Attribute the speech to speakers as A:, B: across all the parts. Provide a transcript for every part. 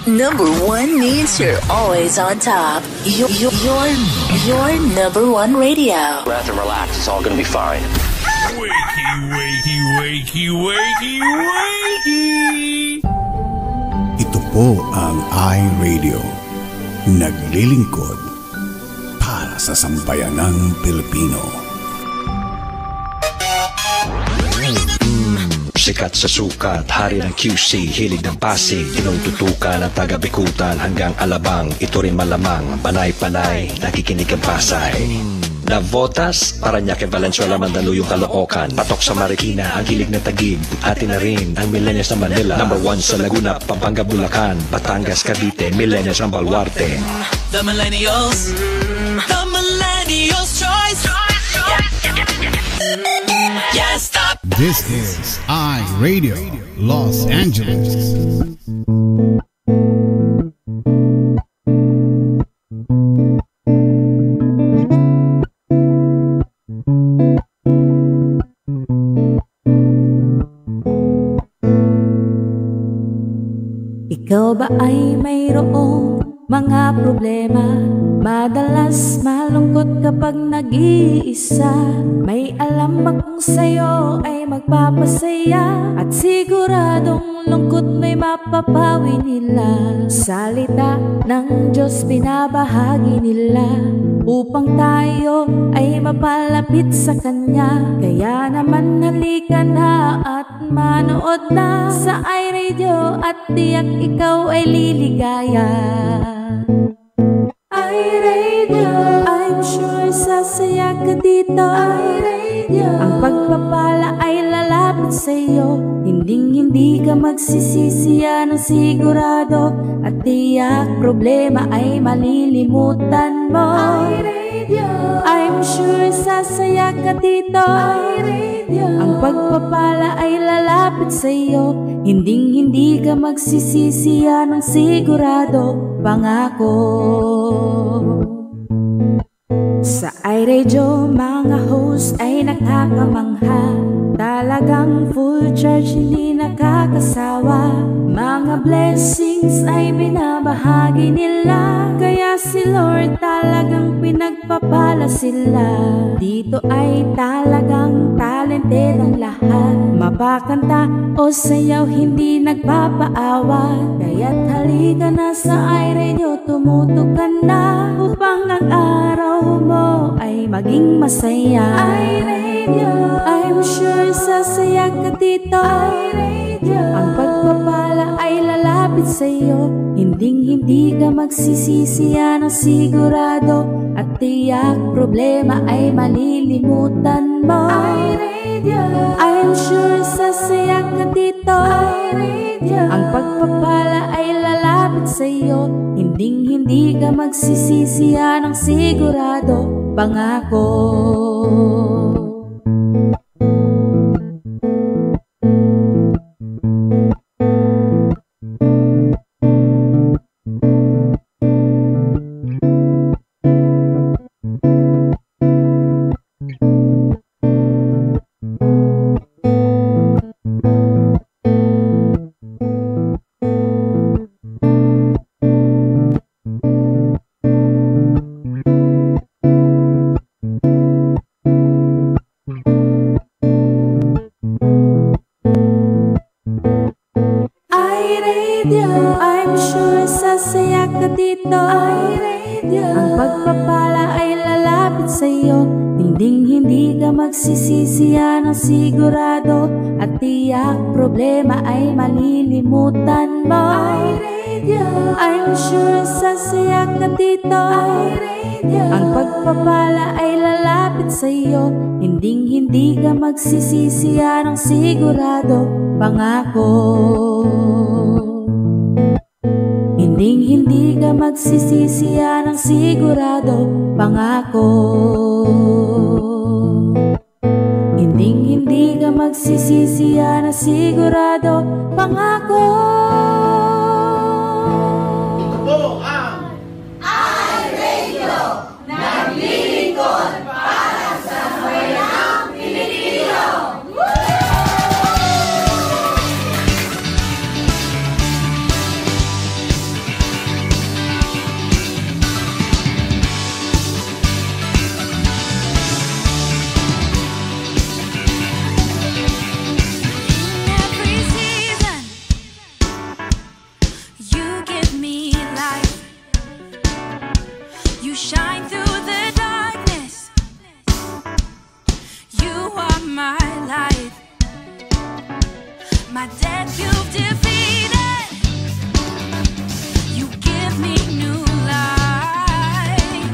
A: Number one means you're always on top. Your number one radio.
B: Breath and relax. It's all gonna be fine.
C: Wakey, wakey, wakey, wakey, wakey.
D: Ito po ang iRadio. Naglilingkod para sa sambayanang Pilipino.
E: Sikat sa sukat, hari ng QC, hilig ng Pasig, tinututukan ang taga-Bikutan hanggang Alabang. Ito rin malamang, panay-panay, nakikinig ang Pasay. Navotas, Parañaque, Valenzuela, Mandaluyong, Caloocan, patok sa Marikina, ang hilig ng Taguig, atin na rin ang millennials ng Manila. Number 1 sa Laguna, Pampanga, Bulacan, Batangas, Cavite, millennials ng Baluarte.
F: The millennials choice. Yeah, stop.
D: This is iRadio Los Angeles.
G: Ikaw ba ay mayroong mga problema? Madalas malungkot kapag nag-iisa. May alam akong sa'yo ay magpapasaya, at siguradong lungkot may mapapawi nila. Salita ng Diyos binabahagi nila upang tayo ay mapalapit sa Kanya. Kaya naman halika na at manood na sa iRadio, at tiyak ikaw ay liligaya. iRadio, I'm sure sasaya ka dito. iRadio, ang pagpapala ay lalapit sa'yo. Hinding-hindi ka magsisisi, yan ang sigurado, at tiyak problema ay malilimutan mo. iRadio, I'm sure sasaya ka dito. iRadio, ang pagpapala ay lalapit sa'yo. Hinding-hindi ka magsisisi, yan ang sigurado, pangako. Sa iRadio, mga host ay nakakamangha. Talagang full charge, hindi nakakasawa. Mga blessings ay binabahagi nila, kaya si Lord talagang pinagpapala sila. Dito ay talagang talented ang lahat. Mapakanta o sayaw, hindi nagpapaawat. Kaya't halika na sa iRadio, tumutok ka na upang ang araw mo ay maging masaya. iRadio, I'm sure sasaya ka dito. iRadio, ang pagpapala ay lalapit sa'yo. Hinding-hindi ka magsisisi, yan ang sigurado, at tiyak problema ay malilimutan mo. iRadio, I'm sure sasaya ka dito. iRadio, ang pagpapala ay lalapit sa'yo. Hinding-hindi ka magsisisi, yan ang sigurado, pangako. I'm sure sasaya ka dito. iRadio, ang pagpapala ay lalapit sa'yo. Hinding-hindi ka magsisisi, yan ang sigurado, at tiyak problema ay malilimutan mo. iRadio, I'm sure sasaya ka dito. iRadio, ang pagpapala ay lalapit sa'yo. Hinding-hindi ka magsisisi, yan ang sigurado, pangako. Hinding-hindi ka magsisisi, yan ang sigurado, pangako. Hinding-hindi ka magsisisi, yan ang sigurado, pangako.
H: Ito po ang iRadio, naglilingkod para sa sambayanang Pilipino.
I: My death you've defeated. You give me new life.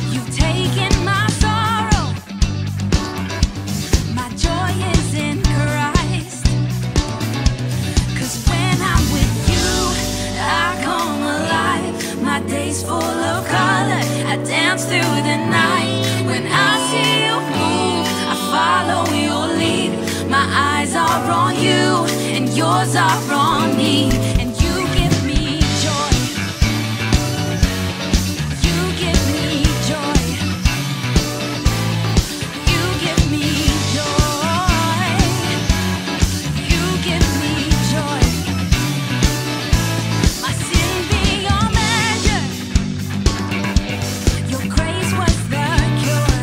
I: You've taken my sorrow. My joy is in Christ. 'Cause when I'm with you, I come alive. My day's full of color. I dance through the night. When I see you move, I follow your lead. My eyes are on you, and yours are on me. And you give me joy. You give me joy. You give me joy. You give me joy. My sin beyond measure. Your grace was the cure.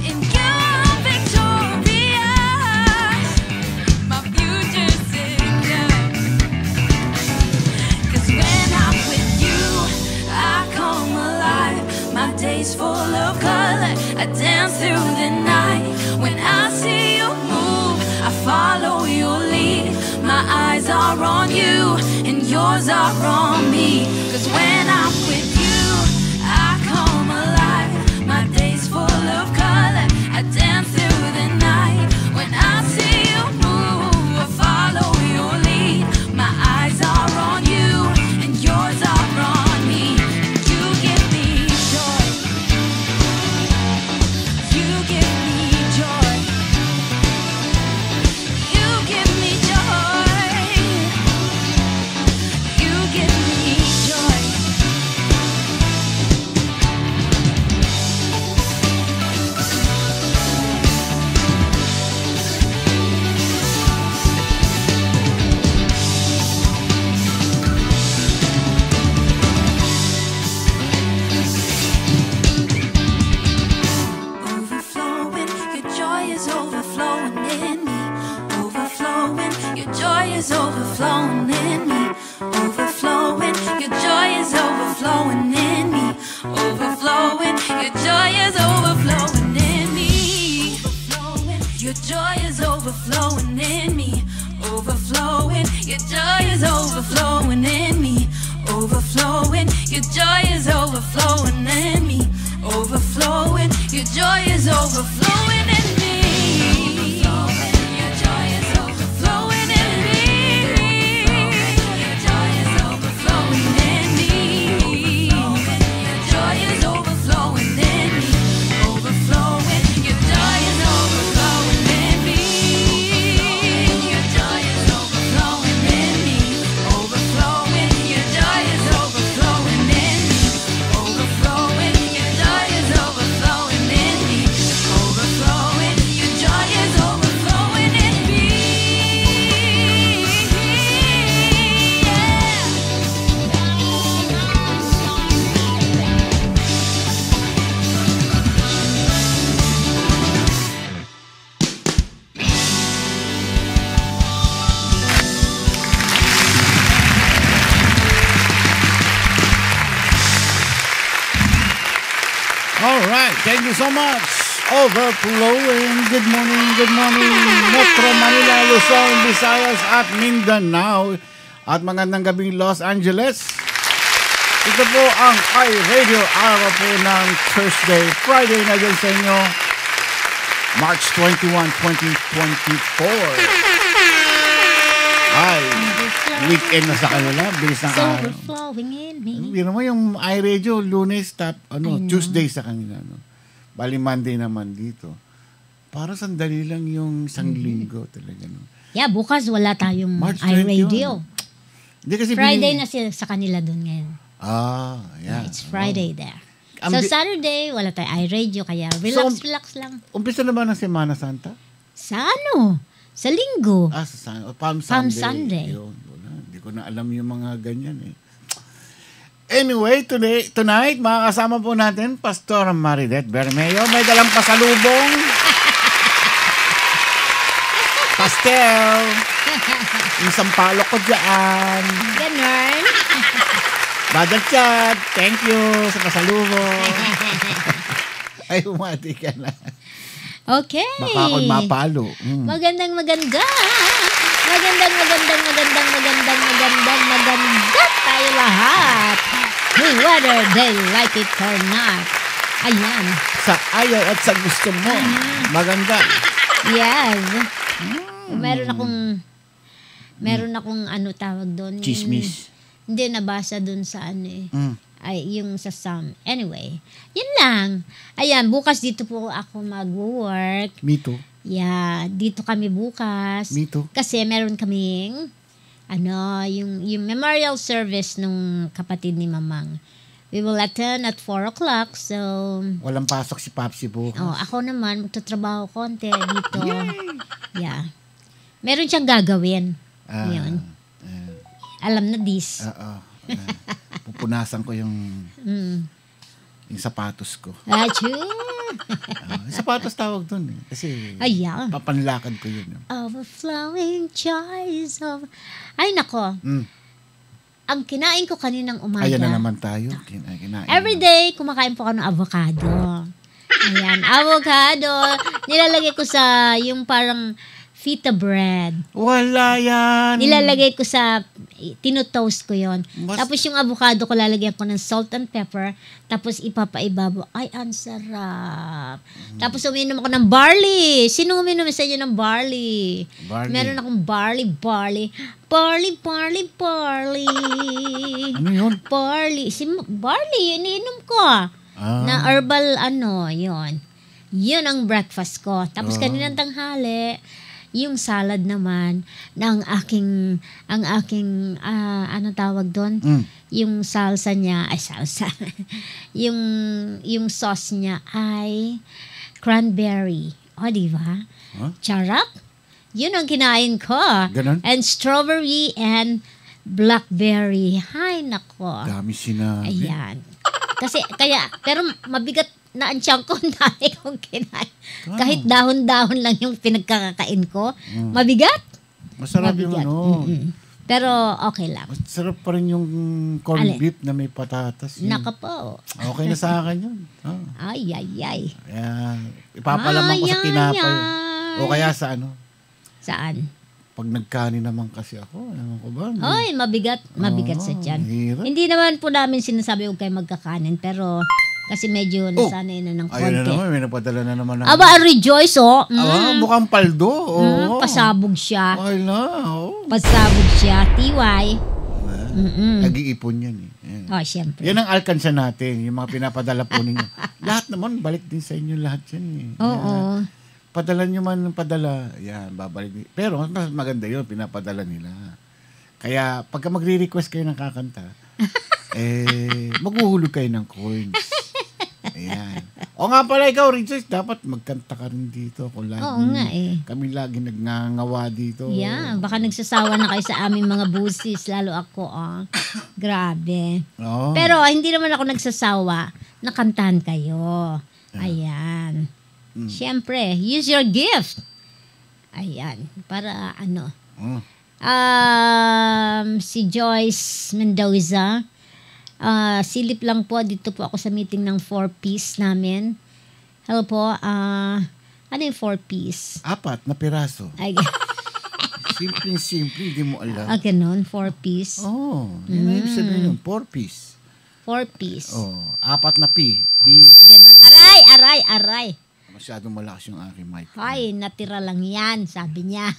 I: In you I'm victorious. My future's secure. 'Cause when I'm with you, I come alive. My day's full of color. I dance through the night. When I see you move, I follow your lead. My eyes are on you, and yours are on me. 'Cause when I'm with you, I come alive. My day's full of color. I dance through the night. When I see you move, I follow your lead. My eyes are on you, and yours are on me. You give me joy. You give me joy. You give me joy. You give me joy. Overflowing, your joy is overflowing in me. Overflowing, your joy is overflowing in me. Overflowing, your joy is overflowing in me. Overflowing, your joy is overflowing in me. Your joy is overflowing in me. Overflowing, your joy is overflowing in me. Overflowing, your joy is overflowing in me. Overflowing, your joy is overflowing in me. Your joy is overflowing in me. Your joy is overflowing in me. Your joy is overflowing in me. Overflowing, your joy is overflowing in me. Your joy is overflowing in me. Overflowing, your joy is overflowing in me. Overflowing, your joy is overflowing in me. Overflowing, your joy is overflowing in me.
D: All right, thank you so much. Overflowing. Good morning, Metro Manila, Luzon, Visayas at Mindanao. At magandang gabing Los Angeles. Ito po ang iRadio, araw po ng Thursday, Friday na din sa inyo, March 21, 2024. Ay, weekend na sa kanila, bilis ng araw.
J: Overflowing in me.
D: Yun naman yung iRadio, Lunes, Tuesday sa kanila. No? Bali Monday naman dito. Para sandali lang yung isang linggo talaga. No?
J: Yeah, bukas wala tayong
D: March
J: iRadio.
D: 21. Hindi kasi
J: Friday na sila sa kanila dun ngayon.
D: Yeah.
J: It's Friday there. So Saturday, wala tayong iRadio, kaya relax lang.
D: Umpisa na ba ng Semana Santa?
J: Sa ano? Sa linggo.
D: Sa Palm
J: Sunday.
D: Yun. Hindi ko na alam yung mga ganyan eh. Anyway, tonight, makakasama po natin Pastor Maridet Bermeo. May dalang pasalubong. Pastel. Yung sampalok ko dyan.
J: Ganon.
D: Brother Chad, thank you sa pasalubong. Ay, umati ka na.
J: Okay.
D: Baka ako'y mapalo.
J: Magandang tayo lahat. Whether they like it or not. Ayan.
D: Sa ayaw at sa gusto mo. Maganda.
J: Yes. Meron akong ano tawag doon.
D: Chismis.
J: Hindi, nabasa doon sa ano eh. Ay, yung sa Psalm. Anyway, yun lang. Ayan, bukas dito po ako mag-work.
D: Me too.
J: Yeah, dito kami bukas.
D: Me too.
J: Kasi meron kaming, yung memorial service nung kapatid ni Mamang. We will attend at 4 o'clock, so...
D: Walang pasok si Papsi bukas.
J: Ako naman, magtatrabaho konti dito. Yeah. Meron siyang gagawin. Yun. Alam na this.
D: Pupunasan ko yung sapatos ko. Yung sapatos tawag dun eh. Kasi papanlakad ko yun.
J: Overflowing joys of... Ay, nako. Ang kinain ko kaninang umaga.
D: Ayan na naman tayo. Kinain
J: everyday, kumakain po ako ng avocado. Ayan, avocado. Nilalagay ko sa yung parang feta bread.
D: Wala yan.
J: Nilalagay ko sa, tinotoast ko yon. Tapos yung avocado ko, lalagyan ko ng salt and pepper. Tapos ipapaibabaw. Ay, ang sarap. Tapos uminom ako ng barley. Sino uminom sa inyo ng barley? Meron akong barley.
D: Ano yun?
J: Barley, iniinom ko. Na herbal yun. Yun ang breakfast ko. Tapos kaninang tanghali, yung salad naman ng aking ano tawag doon? Yung salsa niya, yung sauce niya ay cranberry. Di ba? Charap? Yun ang kinain ko.
D: Ganon?
J: And strawberry and blackberry. Hay, nako.
D: Dami sinabi.
J: Ayan. Pero mabigat na ang tiyan ko, dahil kong kinain. Kahit dahon-dahon lang yung pinagkakakain ko. Mabigat?
D: Masarap yung
J: Pero okay lang.
D: Masarap pa rin yung corned beef na may patatas.
J: Naka po.
D: Okay na sa akin yun.
J: Ay.
D: Kaya, ipapalaman ko sa tinapay. O kaya sa
J: Saan?
D: Pag nagkanin naman kasi ako, ewan ko ba?
J: Ay, mabigat sa tiyan.
D: Hirap.
J: Hindi naman po namin sinasabi huwag kayo magkakanin, pero kasi medyo nasanay na ng konti.
D: Ayun na naman, may napadala na naman.
J: Rejoice,
D: mukhang paldo.
J: Pasabog siya.
D: Ay na,
J: Pasabog siya, TY.
D: Nag-iipon yan eh.
J: Siyempre.
D: Yan ang alkansya natin, yung mga pinapadala po ninyo. Lahat naman, balik din sa inyo lahat yan eh.
J: Oo.
D: Padala nyo man ng padala, yan, babalik. Pero mas maganda yun, pinapadala nila. Kaya pagka magre-request kayo ng kakanta, maghuhulog kayo ng coins. Ayan. O nga pala ikaw, Rejoice, dapat magkanta ka rin dito. Kami lagi nagngangawa dito.
J: Yeah, baka nagsasawa na kayo sa aming mga busis, lalo ako. Grabe. Pero hindi naman ako nagsasawa. Nakantahan kayo. Ayan. Siyempre, use your gift. Ayan. Para si Joyce Mendoza, silip lang po, dito po ako sa meeting ng 4-piece namin. Hello po, ano yung 4-piece?
D: 4 na piraso. Simple, hindi mo alam.
J: Ganun, 4-piece.
D: Yun na yung sabihin yung 4-piece.
J: 4-piece.
D: 4 na P.
J: Ganun. Aray.
D: Masyadong malakas yung aking mic.
J: Ay, natira lang yan, sabi niya.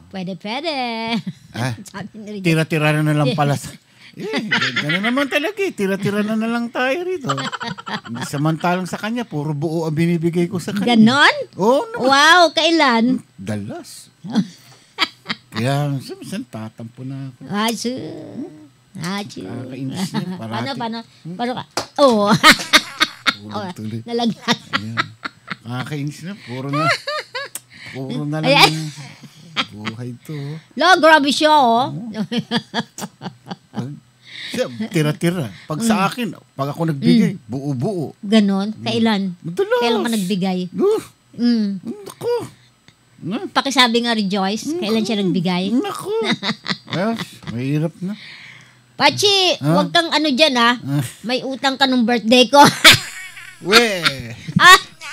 J: Pwede.
D: Tira-tira na lang pala. Gano'n naman talaga eh. Tira-tira na lang tayo rito. Samantalang sa kanya, puro buo ang binibigay ko sa kanya.
J: Ganon? Wow, kailan?
D: Dalas. Kaya, minsan tatampo na ako. Kakainis niya, parati.
J: Paano ka? Nalaglag.
D: Kakainis na, puro na lang buhay to.
J: Grabe siya,
D: Tira-tira. Pag sa akin, pag ako nagbigay, buo-buo.
J: Ganon? Kailan?
D: Madalas.
J: Kailan ka nagbigay?
D: Naku.
J: Pakisabi nga, Rejoice, kailan siya nagbigay?
D: Naku. Mahirap na.
J: Pachi, huwag kang dyan may utang ka nung birthday ko.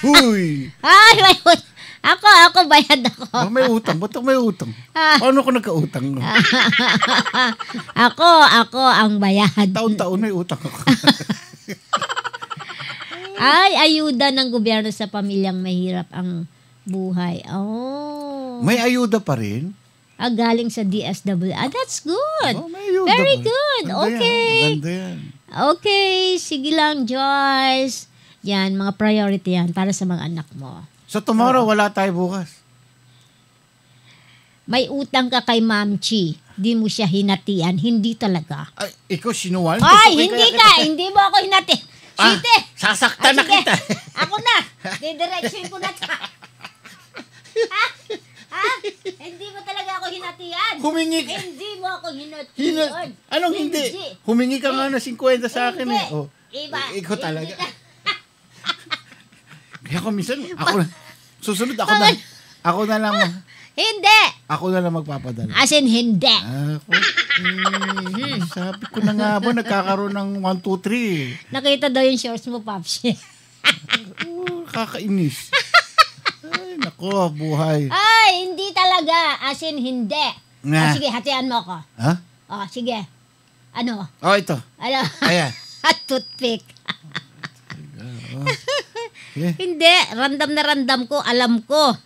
D: Huy.
J: Ay, may utang. bayad ako.
D: May utang. Ba't may utang? Paano ko nagka-utang?
J: Ako ang bayad.
D: Taon-taon may utang ako.
J: Ay, ayuda ng gobyerno sa pamilyang mahirap ang buhay. Oh.
D: May ayuda pa rin?
J: Galing sa DSW. That's good.
D: May ayuda
J: Very
D: pa.
J: good.
D: Maganda
J: Okay.
D: Yan. Maganda yan.
J: Okay, sige lang, Joyce. Yan, mga priority yan para sa mga anak mo.
D: So tomorrow, wala tayo bukas.
J: May utang ka kay Ma'am Chi. Di mo siya hinatian. Hindi talaga.
D: Ay, ikaw sinuwal?
J: Ay, hindi ka. Hindi mo ako hinati. Site.
D: Sasaktan na kita.
J: Ako na. Didiretsuin ko na ta. Ha? Hindi mo talaga ako hinatian.
D: Humingi.
J: Hindi mo ako hinatian.
D: Anong hindi? Humingi ka nga na 50 sa akin eh. Oh.
J: Iba.
D: Ikaw talaga. Kaya ko minsan, susunod ako na lang.
J: Hindi.
D: Ako na lang magpapadala.
J: As in, hindi.
D: Ako. Sabi ko na nga ba, nagkakaroon ng 1, 2, 3.
J: Nakita daw yung shorts mo, Papsi.
D: Kakainis. Ay, nako, buhay.
J: Ay, hindi talaga. As in, hindi.
D: Nah.
J: Sige, hatian mo ako.
D: Ha?
J: Sige. Ano?
D: Ito.
J: Ano?
D: Ayan.
J: Toothpick.
D: Yeah.
J: Hindi. Random na random ko. Alam ko.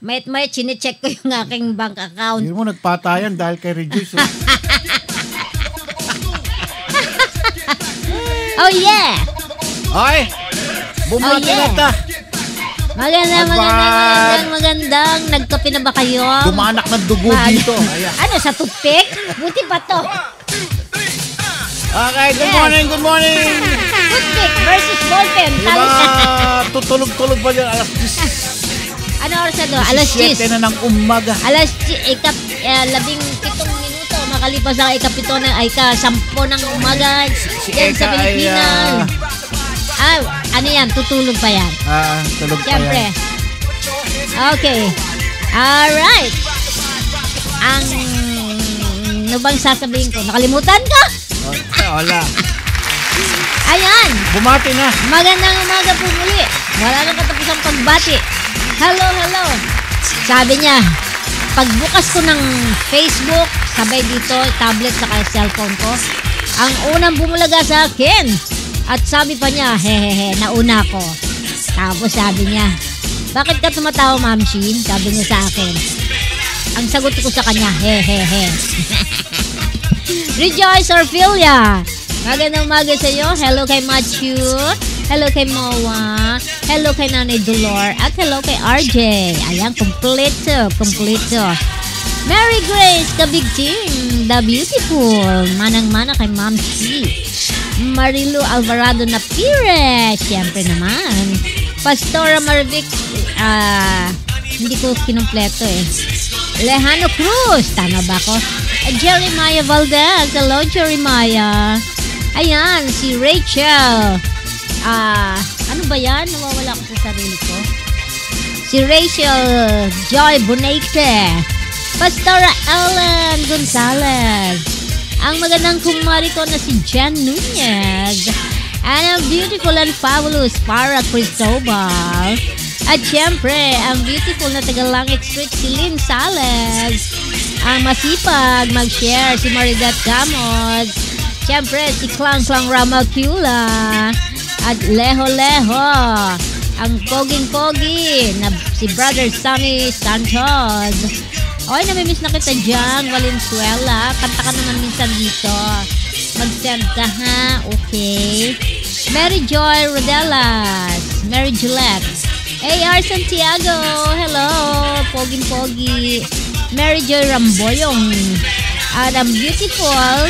J: Mayat-mayat, chinecheck ko yung aking bank account.
D: Hindi mo nagpatayan dahil kay Reduce.
J: Oh, yeah.
D: Ay! Bumati na ta.
J: Magandang. Nagkape na ba kayo?
D: Dumanak ng dugo dito. Ayan.
J: Ano, sa toothpick? Buti ba to?
D: Okay, good morning.
J: Toothpick versus ballpen.
D: Tutulog-tulog pa dyan, alas 10.
J: Ano oras na doon? Alas 10.
D: 7 na ng umaga.
J: Alas 17 minuto. Makalipas ang ika-7 ng ika-10 ng umaga. Yan sa Pilipinas. Ano yan? Tutulog pa yan.
D: Tulog pa
J: Siyempre.
D: yan.
J: Okay. Alright. Ano bang sasabihin ko? Nakalimutan ko?
D: Wala.
J: Ayan.
D: Bumati na.
J: Magandang umaga po muli. Wala nang katapusang pagbati. Hello. Sabi niya, pagbukas ko ng Facebook, sabay dito, tablet saka cellphone ko, ang unang bumulaga sa akin. At sabi pa niya, hehehe, nauna ko. Tapos sabi niya, bakit ka tumatawa, Ma'am Shin? Sabi niya sa akin. Ang sagot ko sa kanya, hehehe. Rejoice Orphelia. Magandang umaga sa iyo. Hello kay Matthew. Hello kay Moa. Hello kay Nanay Dolor. At hello kay RJ. Ayan, kompleto. Mary Grace, Kabig Team. The Beautiful. Manang-mana kay Ma'am Chi. Marilu Alvarado na Pires. Siyempre naman. Pastora Marvic. Hindi ko kinumpleto eh. Lejano Cruz. Tama ba ko? Jeremiah Valdez. Hello, Jeremiah. Ayan, si Rachel. Ano ba yan? Nawawala ko sa sarili ko. Si Rachel Joy Bonate. Pastora Ellen Gonzalez. Ang magandang kumari ko na si Jen Nunez. And ang beautiful and fabulous para Cristobal. At syempre, ang beautiful na Tagalangit Street si Lynn Sales. Ang masipag mag-share si Maridat Gamos. Syempre, si Klang Ramacula. At Leho. Ang poging-pogi na si Brother Sunny Santos. Oy, namimiss na kita dyan, Valenzuela. Kanta ka naman minsan dito. Mag-send ka ha, okay. Mary Joy Rodelas. Mary Gillette. A.R. Santiago, hello. Poging-pogi. Mary Joy Ramboyong. At ang beautiful,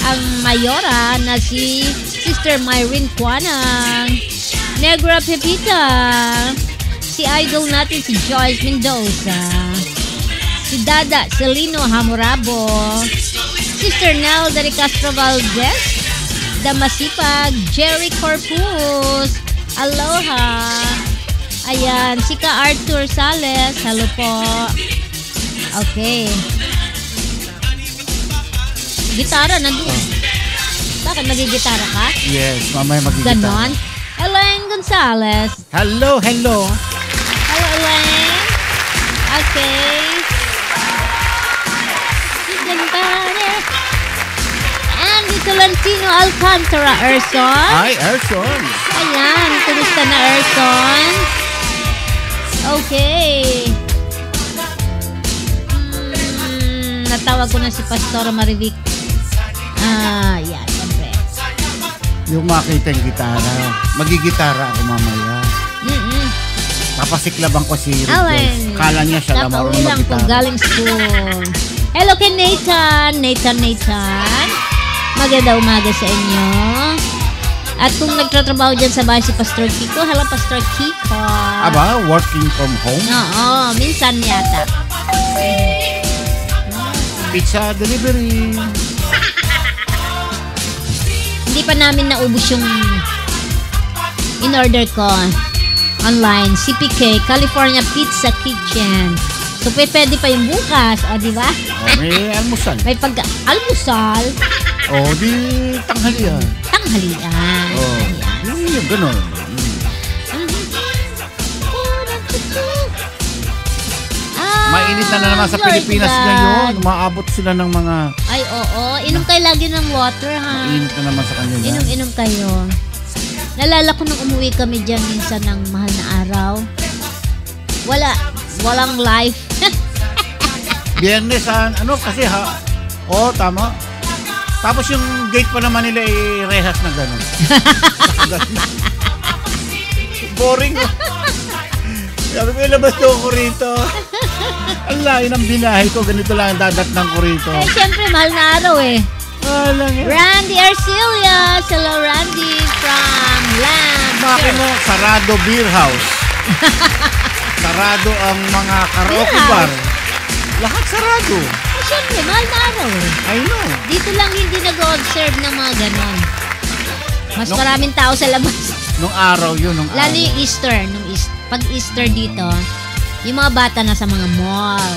J: ang mayora na si Sister Myrene Quanang. Negra Pepita. Si idol natin si Joyce Mendoza. Si Dada Celino Hamurabo. Sister Nelda de Castro Valdez. Damasipag Jerry Corpus. Aloha. Ayan, si Ka Arthur Sales. Hello po. Okay. Gitara nandun. Bakit magigitara ka?
D: Yes, mamaya magigitara.
J: Ganon. Elaine Gonzalez.
D: Hello.
J: Hello, Elaine. Florentino Alcantara, Erson.
D: Hi, Erson.
J: Ayan, kumusta na, Erson? Okay. Natawag ko na si Pastora Marivic. Yan, siyempre.
D: Yung makita yung gitara. Magigitara ako mamaya. Papasiklabang ko si Rick. Kala niya siya lang marunong
J: lang po,
D: mag-gitara.
J: galing school. Hello kay Nathan. Nathan. Magandang umaga sa inyo. At kung nagtatrabaho dyan sa bahay si Pastor Kiko, hello Pastor Kiko.
D: Aba, working from home?
J: Oo, minsan yata.
D: Pizza delivery.
J: Hindi pa namin naubos yung in-order ko online. CPK, California Pizza Kitchen. So, pwede pa yung bukas. O, di ba?
D: May almusal.
J: May pag-almusal.
D: Di tanghalian.
J: Tanghalian.
D: Yung gano'n. Mainit na naman sa Pilipinas ngayon. Umaabot sila ng mga...
J: Ay, oo. Inom kayo lagi ng water, ha?
D: Mainit na naman sa kanila.
J: Inom kayo. Nalala ko nung umuwi kami dyan minsan ng mahal na araw. Walang life.
D: Biyernes, kasi tama. Tapos yung gate pa naman nila rehas na gano'n. Boring. Sabi ko, ilabas ko ako rito. Ang layo ng binahay ko. Ganito lang ang dadatnan ko rito.
J: Siyempre, mahal na araw Randy Arcelias. Hello, Randy from Land.
D: Bakit mo, sarado beer house. Sarado ang mga karaoke bar. Lahat sarado.
J: Siyempre, mahal na araw
D: I know.
J: Dito lang hindi nag-observe ng mga ganon. Mas maraming tao sa labas.
D: Nung araw yun.
J: Lalo yung Easter. Pag Easter dito, yung mga bata na sa mga mall.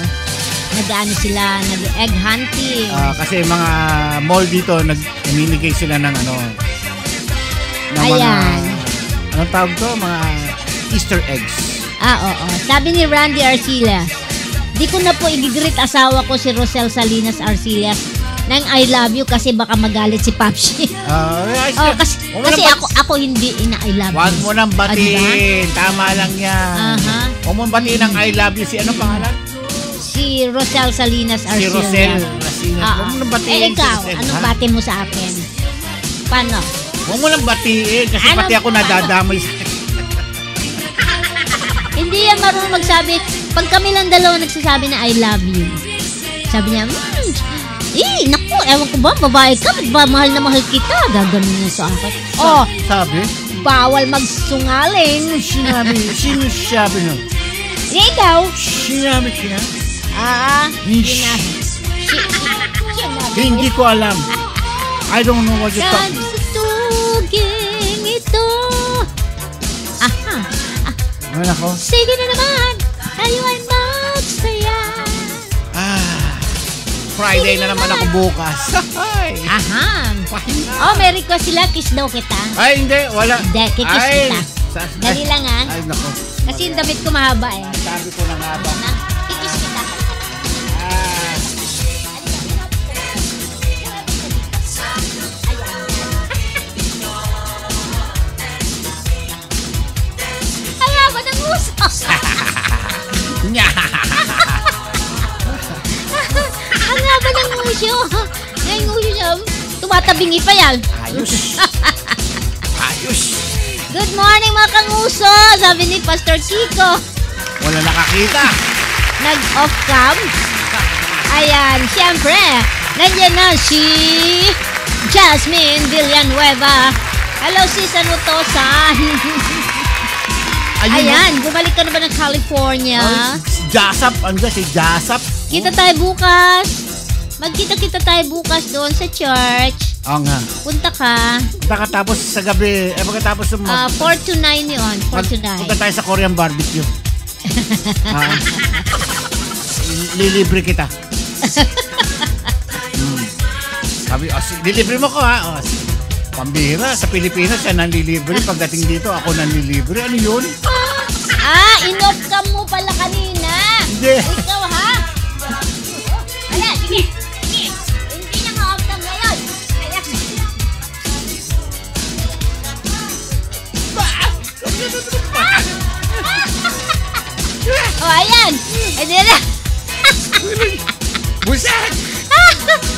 J: Sila, nag-egg hunting.
D: Kasi mga mall dito, nagminigay sila ng
J: Ayan.
D: Anong tawag to? Mga Easter eggs.
J: Oo. Sabi ni Randy Arcelias, di ko na po i-greet asawa ko si Rosel Salinas Arcelias ng I love you kasi baka magalit si Papsi. Kasi ako hindi ina-I love you.
D: Huwag mo nang batiin. Tama lang yan. Huwag mo batiin ng I love you. Si ano pangalan?
J: Si Rosel Salinas Arcelias.
D: Si Rosel Salinas. Huwag mo nang batiin.
J: Ikaw, anong bati mo sa akin? Paano?
D: Huwag mo nang batiin kasi pati ako nadadamay sa
J: Hindi yan marunong magsabi. Pag kami lang dalawa nagsasabi na I love you. Sabi niya, naku, ewan ko ba, babae ka, ba't ba mahal na mahal kita? Gaganon niya sa akin.
D: Sabi?
J: Bawal magsungaling.
D: Sino sabi nun?
J: Ikaw?
D: Sinabi siya? Hindi ko alam. I don't know what you're talking about.
J: Tuging ito.
D: Ano ako?
J: Sige na naman. Tayo ay magsaya.
D: Friday na naman ako bukas.
J: May request sila. Kiss daw kita.
D: Ay, hindi. Wala.
J: Hindi, kikis kita. Dali lang
D: Ay, nako.
J: Kasi yung damit ko mahaba
D: Sabi ko na nga ba.
J: Kikis kita. Ang haba ng uso. Ang haba ng uso. Yung uso niya, tumatabingi pa yan.
D: Ayos.
J: Good morning mga kanguso, sabi ni Pastor Chico.
D: Wala nakakita.
J: Nag-off cam. Ayan, siyempre, nandiyan na si Jasmine Villanueva. Hello sis, ano to sa? Ayan, bumalik ka na ba ng California?
D: Jasap, si Jasap.
J: Kita tayo bukas. Magkita-kita tayo bukas doon sa church.
D: Oo nga.
J: Punta ka.
D: Tapos sa gabi, pagkatapos
J: 4 to 9 yun. 4 to 9.
D: Punta tayo sa Korean barbecue. Lilibre kita. Sabi, lilibre mo ko ha. Pambihira, sa Pilipinas siya nanlilibre. Pagdating dito, ako nanlilibre. Ano yun?
J: In-off cam mo pala kanina.
D: Hindi.
J: Ikaw ha? Wala, sige. Hindi na ma-off cam ngayon. Hindi na.
D: Buset!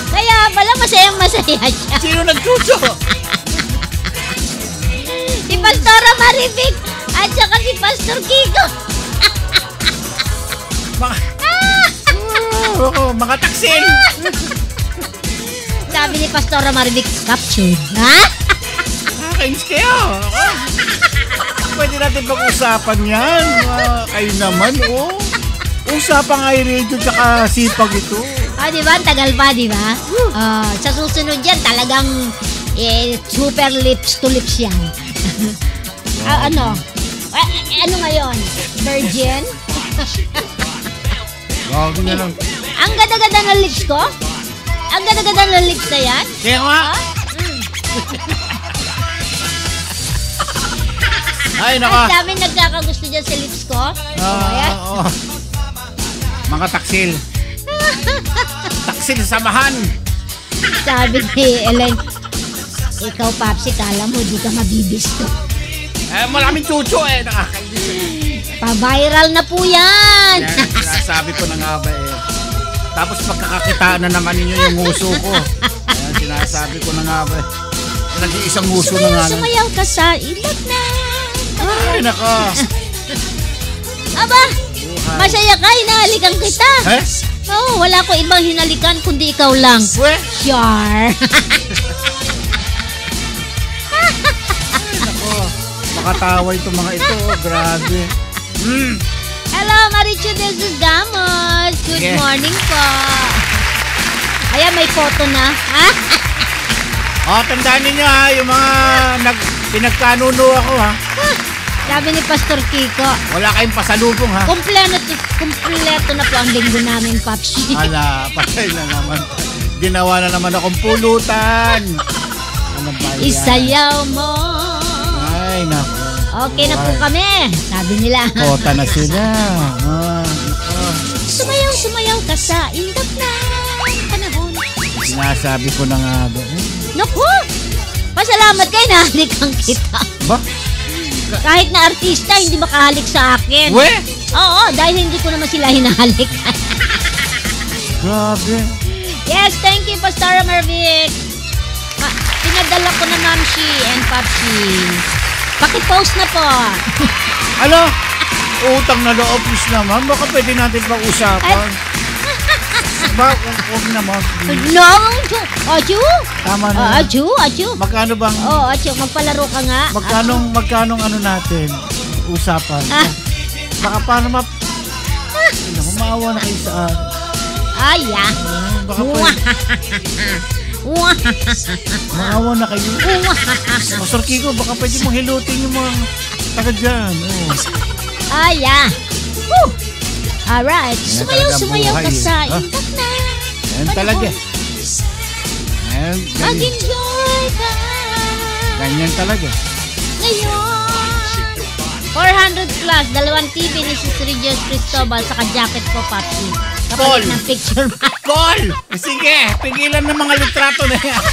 J: Kaya pala masayang-masaya siya.
D: Sino nagchucho?
J: Si Pastora Marivic at saka si Pastor Kiko.
D: Mga taksil!
J: Sabi ni Pastora Marivic, captured. Ha?
D: Nakakainis kayo. Pwede natin pag-usapan yan. Kayo naman, oh. Usapan nga yung radio tsaka sipag ito.
J: Diba? Tagal pa, diba? Sa susunod yan, talagang super lips to lips yan. Ano ngayon? Virgin?
D: Wag na lang.
J: Ang ganda-ganda ng lips ko? Ang ganda-ganda ng lips na yan?
D: Kaya nga. Ay, naka.
J: Ang dami nagkakagusto dyan sa lips ko.
D: Oo. Mga taksil. Taksil samahan.
J: Sabi ni Ellen, ikaw, Papsi, kala mo di ka mabibisto.
D: Maraming chucho nakakainis.
J: Pa-viral na po yan.
D: Sinasabi ko na nga ba Tapos pagkakakitaan na naman ninyo yung nguso ko. Ayan, sinasabi ko na nga ba nag-iisang nguso na nga lang.
J: Sumayaw ka sa ilot na.
D: Ay, nako.
J: Aba, masaya ka, hinahalikan kita. Oo, wala ko ibang hinalikan kundi ikaw lang. Sure.
D: Nako, makatawa itong mga ito. Grabe.
J: Hello, Marichu de sus Damos. Good morning po. Ayan, may photo na.
D: Tandaan ninyo yung mga pinagkanuno ako
J: Sabi ni Pastor Kiko,
D: wala kayong pasalubong
J: kumpleto na po ang linggo namin, Papsi.
D: Ala, patay na naman. Ginawa na naman akong pulutan. Ano ba yan?
J: Isayaw mo.
D: Ay, naku.
J: Okay na po kami, sabi nila.
D: Kota na sila.
J: Sumayaw ka sa indap na panahon.
D: Sinasabi ko na nga ba.
J: Naku, pasalamat kayo, nahalikan kita.
D: Ba?
J: Kahit na artista, hindi makahalik sa akin.
D: We?
J: Oo, dahil hindi ko naman sila hinahalikan.
D: Grabe.
J: Yes, thank you, Pastor Marvic. Pinadala ko na Mamshi and Papsi. Paki-post na po.
D: Ano? Utang na loob naman. Baka pwede natin pag-usapan. Huwag naman.
J: No! Achu!
D: Tama na.
J: Achu!
D: Magkano bang...
J: Achu. Magpalaro ka nga.
D: Magkanong ano natin? Usapan. Baka paano maawa na kayo sa akin. Baka pwede... Maawa na kayo. Pastor Kiko, baka pwede mong hilutin yung mga taga dyan.
J: Alright. Sumayaw ka sa intak na.
D: Yan talaga.
J: Mag-enjoy ka.
D: Ganyan talaga.
J: Ngayon. 400 plus. 2 TV ni Sis Regios Cristobal sa jacket ko, Papi. Kapalit ng picture.
D: Call! Sige, pigilan ng mga litrato na yan.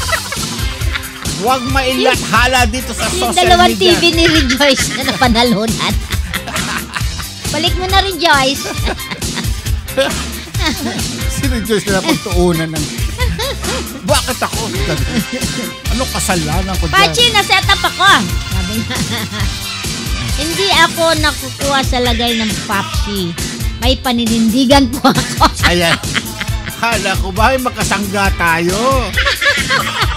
D: Huwag mailat hala dito sa social media.
J: Yung 2 TV ni Rejoice na napanalunan. Balik mo na, Rejoice.
D: Si Rejoice na pagtuunan ng... Bakit ako? Ano kasalanan ko dyan?
J: Pachi, na-set up ako. Sabi na. Hindi ako nakukuha sa lagay ng Papsi. May paninindigan po ako.
D: Ayan. Hala ko ba magkasangga tayo?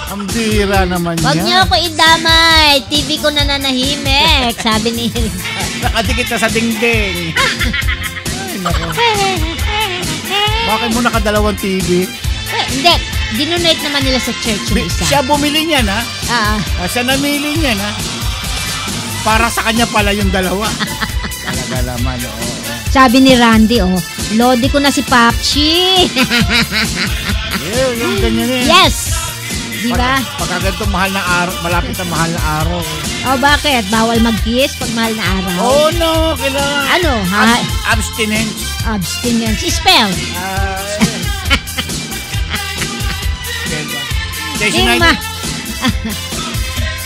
D: Ang bira naman
J: Wag
D: yan.
J: niyo ako idamay. TV ko na nanahimik. Sabi ni
D: Nakadikit na sa dingding. Ay, nako. Bakit mo nakadalawang TV?
J: Hindi. Dinonate naman nila sa church yung isa.
D: Siya bumili niyan, ha? Siya namili niyan, ha? Para sa kanya pala yung dalawa. Talaga naman, oo.
J: Sabi ni Randy, lodi ko na si Papsi.
D: Yung ganyan eh.
J: Yes! Diba?
D: Pagka ganito mahal na araw, malapit na mahal na araw.
J: Bakit? Bawal mag-kiss pag mahal na araw?
D: No. Kailangan.
J: Ano?
D: Abstinence.
J: Abstinence. Spell.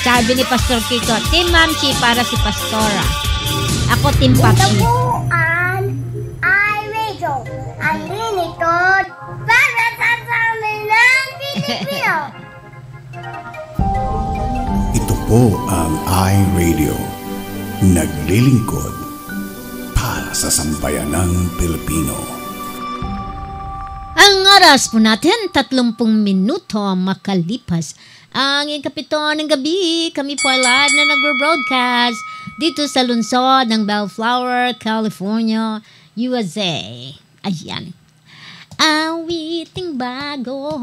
J: Sabi ni Pastor Kiko, Team Mamchi para si Pastora. Ako Team Papsi.
H: Radio, unlimited para sa sambayanang Pilipino.
D: Ito po ang iRadio. Naglilingkod para sa sambayanang Pilipino.
J: Ang oras po natin, 30 minuto makalipas. Ang ikapito ng gabi, kami po ay live na nagbo-broadcast dito sa lungsod ng Bellflower, California, USA. Ayan. Awiting bago.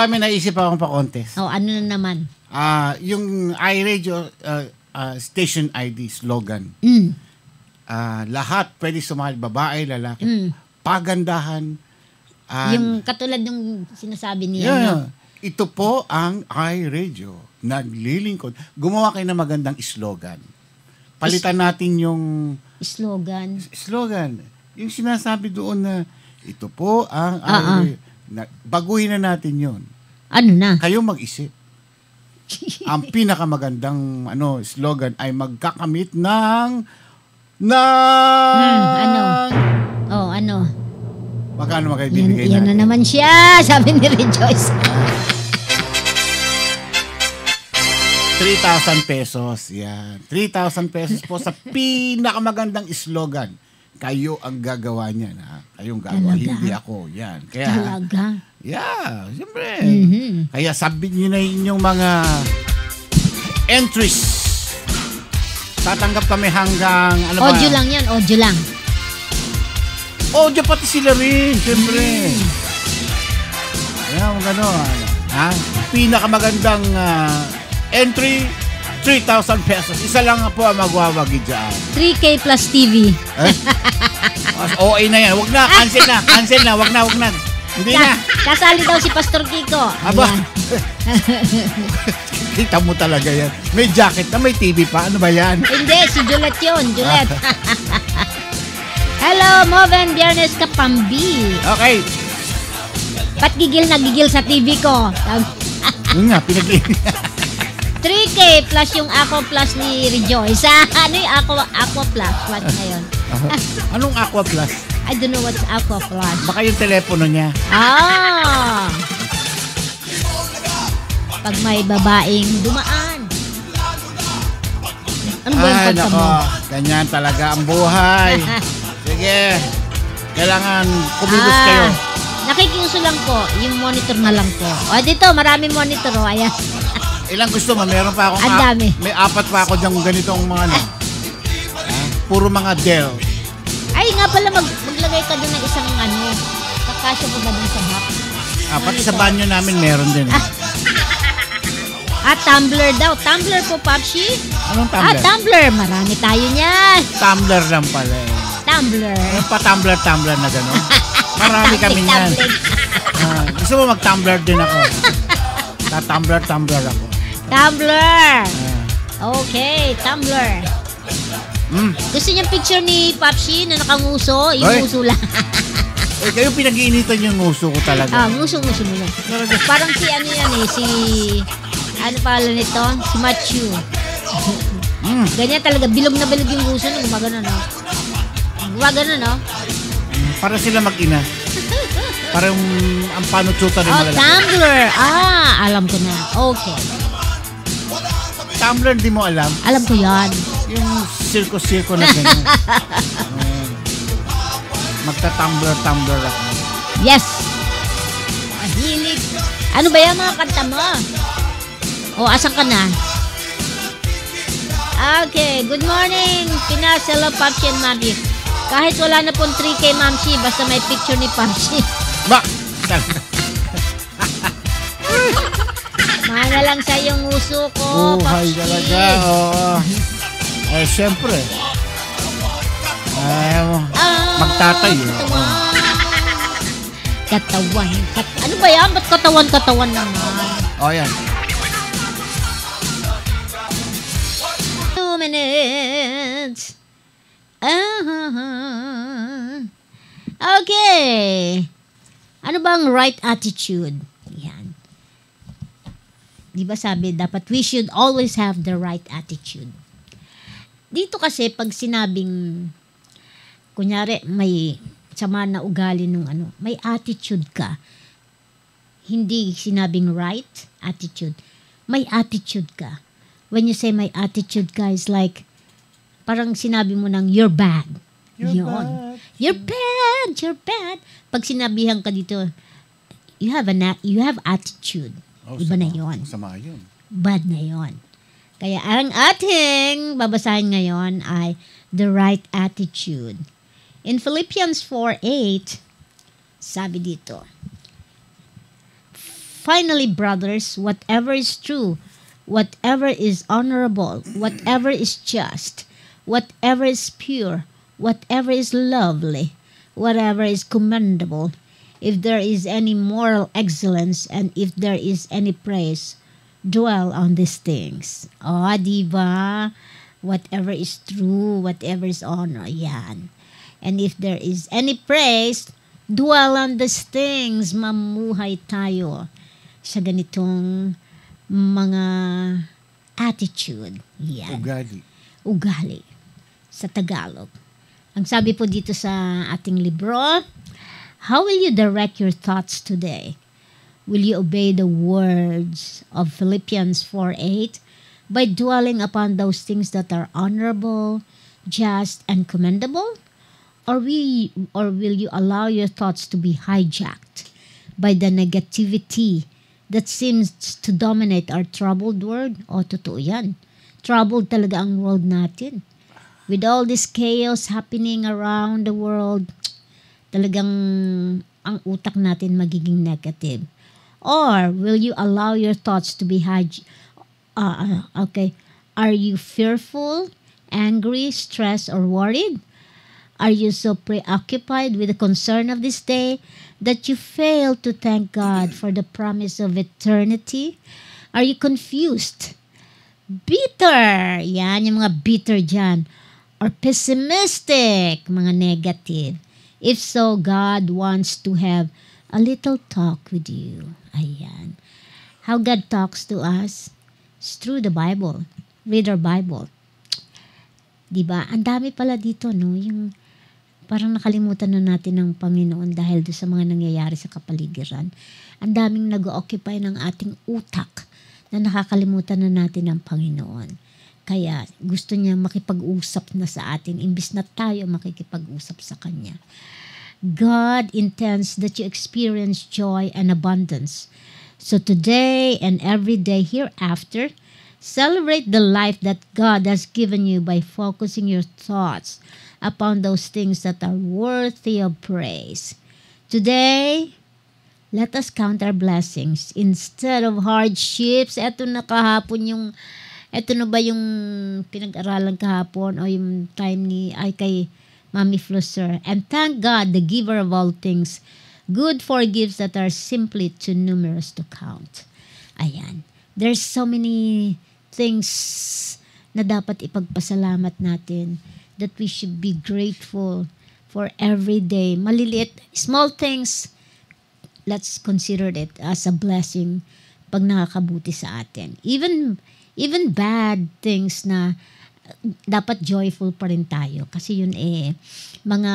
D: May naisip akong pa-contest.
J: Ano na naman?
D: Yung iRadio station ID slogan. Lahat pwede sumali, babae, lalaki. Pagandahan.
J: Yung katulad ng sinasabi niya.
D: Yeah. Ito po ang iRadio. Naglilingkod. Gumawa kayo ng magandang slogan. Palitan natin yung slogan. Yung sinasabi doon na ito po ang iRadio. Baguhin na natin yon.
J: Ano na?
D: Kayo mag-isip. Ang pinakamagandang slogan ay magkakamit ng
J: ano?
D: Magkano magkaibibigay natin?
J: Yan na naman siya, sabi ni Rejoice.
D: 3,000 pesos. Yan. 3,000 pesos po sa pinakamagandang slogan. Kayo ang gagawa niyan. Kayong gagawa.
J: Talaga?
D: Hindi ako. Yan. Kaya,
J: talaga?
D: Yeah. Siyempre. Kaya sabi niyo na inyong mga entries. Tatanggap kami hanggang
J: audio lang yan. Audio lang.
D: Audio pati sila rin. Siyempre. Ayan. Gano'n. Pinakamagandang entry, 3,000 pesos. Isa lang po ang magwawagi dyan.
J: 3K plus TV.
D: OA na yan. Wag na. Cancel na. Wag na. Hindi na.
J: Kasali daw si Pastor Kiko.
D: Aba. Kita mo talaga yan. May jacket na, may TV pa. Ano ba yan?
J: Hindi, si Juliet yun. Juliet. Hello, Moven Biyernes Kapambi.
D: Okay.
J: Ba't gigil na gigil sa TV ko?
D: Yun nga, pinag-inig.
J: 3K plus yung Aqua Plus ni Rejoice. Ano yung Aqua Plus? What na yun?
D: Anong Aqua Plus?
J: I don't know what's Aqua Plus.
D: Baka yung telepono niya.
J: Pag may babaeng dumaan. Ano ba yung pagka mo?
D: Ganyan talaga ang buhay. Sige. Kailangan kumilos kayo.
J: Nakikiuso lang po. Yung monitor na lang po. Dito, maraming monitor. Ayan.
D: Ilang gusto mo? Meron pa akong...
J: Ang dami.
D: May 4 pa ako dyan ganitong mga puro mga Dell.
J: Ay, nga pala, maglagay ka doon ng isang kakasya po ba doon sa box?
D: Pati sa banyo namin meron din.
J: Tumbler daw. Tumbler po, Papsi?
D: Anong tumbler?
J: Tumbler. Marami tayo niyan.
D: Tumbler lang pala.
J: Tumbler.
D: Pa-tumbler na gano'n. Marami kami niyan. Gusto mo mag-tumbler din ako? Tumbler ako.
J: Tumbler! Okay, Tumbler. Gusto niya picture ni Papsi na nakanguso? Yung nguso lang.
D: Kayo pinag-iinitan yung nguso ko talaga.
J: Nguso mo lang. Parang si ano pala nito? Si Matthew. Ganyan talaga, bilog na bilog yung nguso na gumagano, no?
D: Para sila mag-ina. Parang ang panutsutan ng malalaki.
J: Tumbler! Alam ko na. Okay.
D: Tumbler, di mo alam?
J: Alam ko yan.
D: Yung sirko-sirko na ganyan. Magta-tumbler ako.
J: Yes! Mahilig. Ano ba yan mga kanta mo? Asan ka na? Okay, good morning. Pinas, hello, Papsi and Mami. Kahit wala na pong 3K, Mamsi, basta may picture ni Papsi. Mana lang sa yung uso ko,
D: Papsi. Talaga, syempre. Magtatay.
J: Katawan. Ano ba yan? Ba't katawan naman?
D: Yan.
J: 2 minutes. Okay. Ano bang right attitude? Yan. Di ba sabi, dapat we should always have the right attitude. Dito kasi, pag sinabing, kunyari, may sama na ugali nung ano. May attitude ka. Hindi sinabing right, attitude. May attitude ka. When you say may attitude ka, it's like, parang sinabi mo ng, you're bad.
D: You're
J: Yun.
D: bad.
J: You're bad. You're bad. Pag sinabihan ka dito, you have attitude. Iba na yun.
D: Sama yun.
J: Bad na yon. Kaya ang ating babasahin ngayon ay the right attitude. In Philippians 4:8, sabi dito, finally, brothers, whatever is true, whatever is honorable, whatever is just, whatever is pure, whatever is lovely, whatever is commendable, if there is any moral excellence, and if there is any praise, dwell on these things. Diba? Whatever is true, whatever is honor, yan. And if there is any praise, dwell on these things. Mamuhay tayo sa ganitong mga attitude. Yan. Ugali. Sa Tagalog. Ang sabi po dito sa ating libro, how will you direct your thoughts today? Will you obey the words of Philippians 4:8 by dwelling upon those things that are honorable, just, and commendable? Or will you allow your thoughts to be hijacked by the negativity that seems to dominate our troubled world? Totoo yan. Troubled talaga ang world natin. With all this chaos happening around the world, talagang ang utak natin magiging negative. Or will you allow your thoughts to be Are you fearful, angry, stressed, or worried? Are you so preoccupied with the concern of this day that you fail to thank God for the promise of eternity? Are you confused, bitter? Yan, yung mga bitter dyan. Or pessimistic, mga negative. If so, God wants to have a little talk with you. Ayan. How God talks to us is through the Bible. Read our Bible. Diba? Ang dami pala dito, no? Yung parang nakalimutan na natin ng Panginoon dahil doon sa mga nangyayari sa kapaligiran. Ang daming nag-occupy ng ating utak na nakakalimutan na natin ng Panginoon. Kaya gusto niya makipag-usap na sa atin imbis na tayo makikipag-usap sa Kanya. God intends that you experience joy and abundance. So today and every day hereafter, celebrate the life that God has given you by focusing your thoughts upon those things that are worthy of praise. Today, let us count our blessings instead of hardships. Ito na ba yung pinag-aralan kahapon o yung time kay Mami Flosser? And thank God, the giver of all things, good for gifts that are simply too numerous to count. Ayan. There's so many things na dapat ipagpasalamat natin, that we should be grateful for every day. Maliliit, small things, let's consider it as a blessing pag nakakabuti sa atin. Even bad things na dapat joyful pa rin tayo kasi yun mga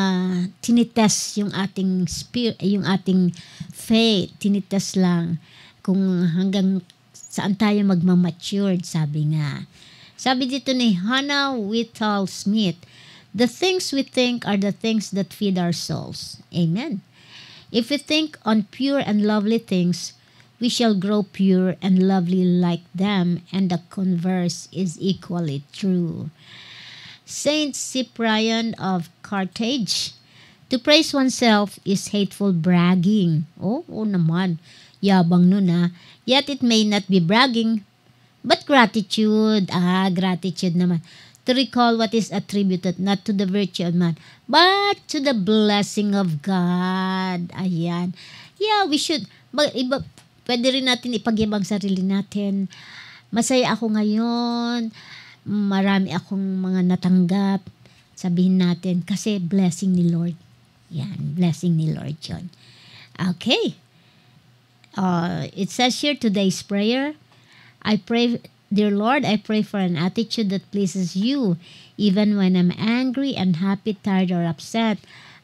J: tinitest yung ating spirit, yung ating faith, tinitest lang kung hanggang saan tayo magmamatured, sabi nga. Sabi dito ni Hannah Whitall Smith, the things we think are the things that feed our souls. Amen. If we think on pure and lovely things, we shall grow pure and lovely like them, and the converse is equally true. Saint Cyprian of Carthage, to praise oneself is hateful bragging. Oo naman, yabang nun ha. Yet it may not be bragging, but gratitude. Gratitude naman. To recall what is attributed not to the virtue of man, but to the blessing of God. Ayan. Yeah, we should, pwede rin natin ipagyabang sarili natin. Masaya ako ngayon. Marami akong mga natanggap. Sabihin natin, kasi blessing ni Lord. Yan, blessing ni Lord yun. Okay. It says here, today's prayer, I pray, dear Lord, I pray for an attitude that pleases you. Even when I'm angry, unhappy, tired, or upset,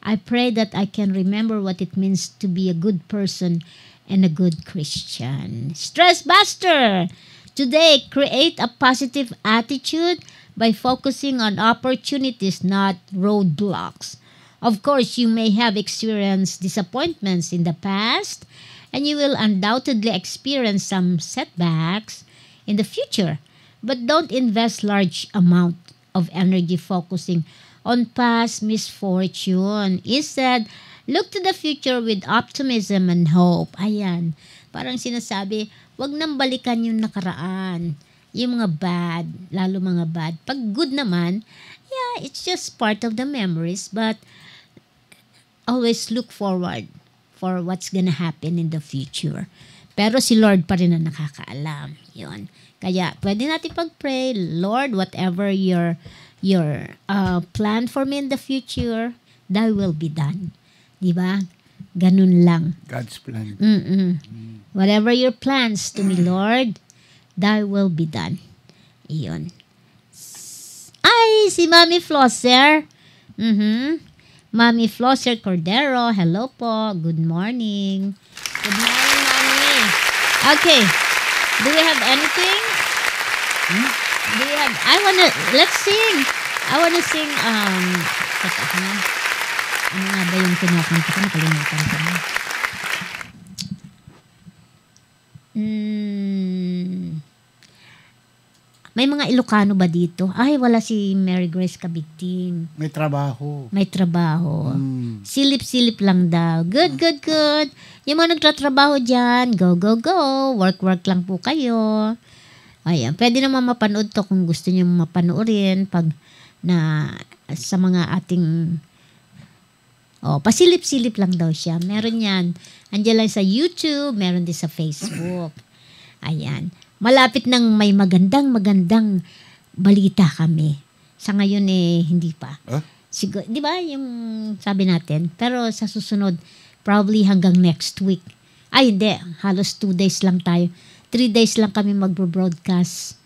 J: I pray that I can remember what it means to be a good person and a good Christian. Stress Buster! Today, create a positive attitude by focusing on opportunities, not roadblocks. Of course, you may have experienced disappointments in the past, and you will undoubtedly experience some setbacks in the future. But don't invest large amount of energy focusing on past misfortune. Instead, look to the future with optimism and hope. Ayan, parang sinasabi, wag nang balikan yung nakaraan. Yung mga bad, lalo mga bad. Pag good naman, yeah, it's just part of the memories, but always look forward for what's gonna happen in the future. Pero si Lord pa rin ang nakakaalam. Yun. Kaya, pwede natin pag-pray, Lord, whatever your plan for me in the future, thy will be done. Diba? Ganun lang.
D: God's plan.
J: Whatever your plans to me, Lord, thy will be done. Iyon. Ay, si Mami Flosser. Mami Flosser Cordero. Hello po. Good morning. Good morning, Mami. Okay. Do we have anything? Do we have, let's sing. I wanna sing, ano nga ba yung kinakanta ko? Nakalimutan ko na. May mga Ilocano ba dito? Ay, wala si Mary Grace Kabigting.
D: May trabaho.
J: May trabaho. Silip-silip lang daw. Good, good, good. Yung mga nagtatrabaho dyan, go, go, go. Work, work lang po kayo. Ayan, pwede naman mapanood to kung gusto niyo mapanoorin pag na sa mga ating pasilip-silip lang daw siya. Meron yan. Andiyan lang sa YouTube, meron din sa Facebook. Ayan. Malapit nang may magandang balita kami. Sa ngayon hindi pa. Siguro, di ba yung sabi natin? Pero sa susunod, probably hanggang next week. Ay, hindi. Halos 2 days lang tayo. 3 days lang kami magbo-broadcast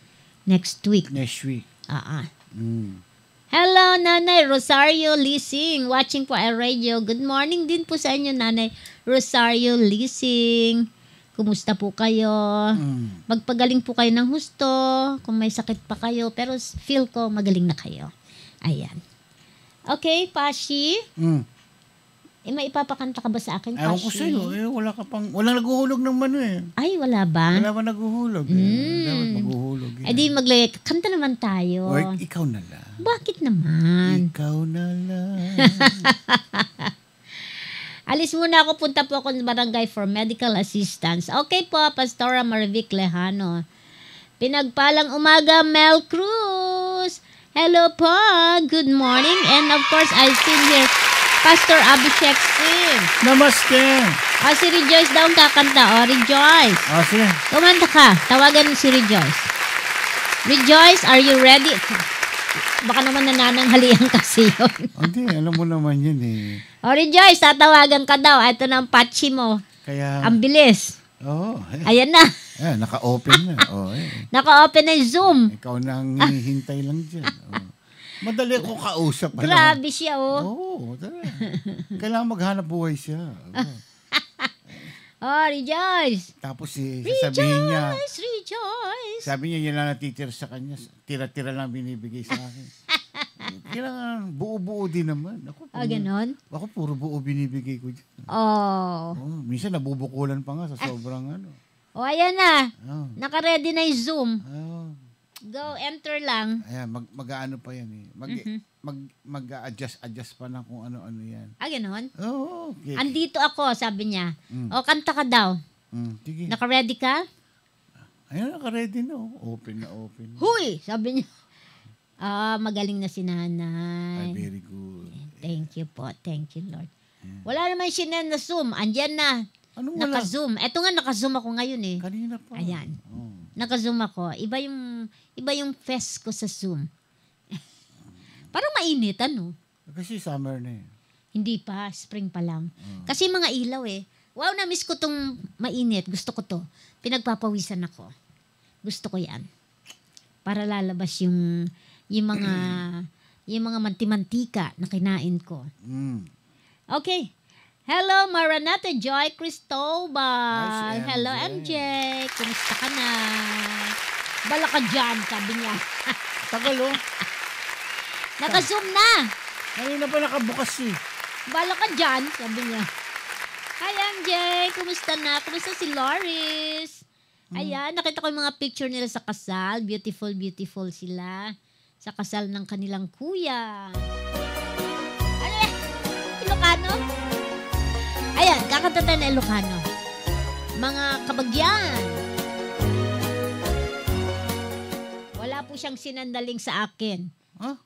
J: next week.
D: Next week.
J: Hello, Nanay Rosario Lising. Watching po ang radio. Good morning din po sa inyo, Nanay Rosario Lising. Kumusta po kayo? Magpagaling po kayo ng husto. Kung may sakit pa kayo. Pero feel ko magaling na kayo. Ayan. Okay, Pashi. May ipapakanta ka ba sa akin, Pashi?
D: Ewan ko sa'yo. Wala ka pang, walang naguhulog ng mano
J: Ay, wala ba?
D: Wala pa naguhulog. Dapat maguhulog.
J: Eh di kanta naman tayo.
D: Or ikaw na lang.
J: Bakit naman?
D: Ikaw na lang.
J: Alis muna ako, punta po ako sa barangay for medical assistance. Okay po, Pastora Marvic Lejano. Pinagpalang umaga, Mel Cruz. Hello po, good morning. And of course, I sing here, Pastor Abhishek Singh.
D: Namaste.
J: Si Rejoice daw ang kakanta. Rejoice.
D: Sige.
J: Kumanta ka. Tawagan mo si Rejoice. Rejoice, are you ready? Baka naman nanananghalian kasi yun.
D: Hindi, alam mo naman yun
J: Rejoice, tatawagan ka daw. Ito na ang patchy mo.
D: Kaya,
J: ang bilis. Ayan na.
D: Naka-open na.
J: Naka-open na yung Zoom.
D: Ikaw na ang hinihintay lang dyan. Madali ako kausap.
J: Grabe siya,
D: Kailangan maghanap buhay siya.
J: Rejoice.
D: Tapos sasabihin niya.
J: Rejoice.
D: Sabi niya, yan lang natitira sa kanya. Tira-tira lang binibigay sa akin. Kailangan buo-buo din naman.
J: Ganon?
D: Ako puro buo binibigay ko dyan. Minsan nabubukulan pa nga sa sobrang
J: ayan na. Naka-ready na yung Zoom. Go, enter lang.
D: Ayan, mag-ano pa yan mag-adjust pa na kung ano-ano yan.
J: Ganon?
D: Okay.
J: Andito ako, sabi niya. Kanta ka daw.
D: Sige.
J: Naka-ready ka?
D: Ayun, naka-ready na. Open na open.
J: Huy! Sabi niya. Magaling na si Nanay.
D: Very good.
J: Thank you po. Thank you, Lord. Wala naman siya na Zoom. Andyan na.
D: Anong wala?
J: Naka-Zoom. Eto nga, naka-Zoom ako ngayon
D: Kanina pa.
J: Ayan. Naka-Zoom ako. Iba yung fest ko sa Zoom. Parang mainit,
D: Kasi summer na
J: Hindi pa. Spring pa lang. Kasi mga ilaw Wow, na-miss ko tong mainit. Gusto ko to. Pinagpapawisan ako. Gusto ko yan. Para lalabas yung mga mantimantika na kinain ko. Okay. Hello, Maranata Joy Cristobal.
D: Hi, si
J: Hello, MJ. Kumusta ka na? Bala ka dyan, sabi niya.
D: Tagal, oh.
J: Naka-zoom na.
D: Kanina pa nakabukas, eh.
J: Bala ka dyan, sabi niya. Hi, MJ. Kumusta na? Kumusta si Loris? Ayan, nakita ko yung mga picture nila sa kasal. Beautiful, beautiful sila. Sa kasal ng kanilang kuya. Ano yan? Ilocano? Ayan, kakanta tayo na Ilocano. Mga kabagyan. Wala po siyang sinandaling sa akin.
D: Huh?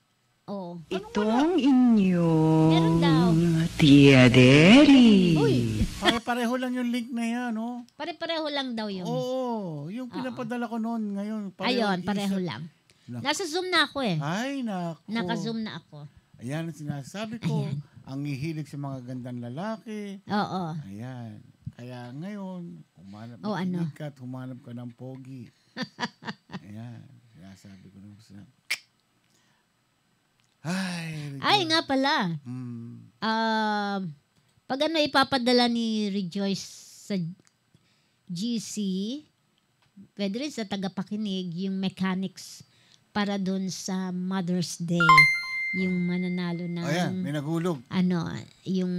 J: Oo.
K: Itong inyong
J: Meron daw.
K: Tiaderi.
J: Uy,
D: Pare-pareho lang yung link na yan, oh.
J: pare-pareho lang daw yun.
D: Oo, yung pinapadala ko noon ngayon.
J: Ayun, pareho lang. Nasa Zoom na ako eh.
D: Ay, nako.
J: Naka-Zoom na ako.
D: Ayan ang sinasabi ko.
J: Ayan.
D: Ang hihilig sa mga gandang lalaki.
J: Oo.
D: Ayan. Kaya ngayon,
J: Oh, ano?
D: ka at humanap ka ng pogi. Ayan. Kaya sabi ko nung sa...
J: Ay, nga pala.
D: Hmm.
J: Pag ano ipapadala ni Rejoice sa GC, pwede rin sa tagapakinig, yung mechanics para dun sa Mother's Day. Yung mananalo ng...
D: Ayan, may nagulog.
J: Ano, yung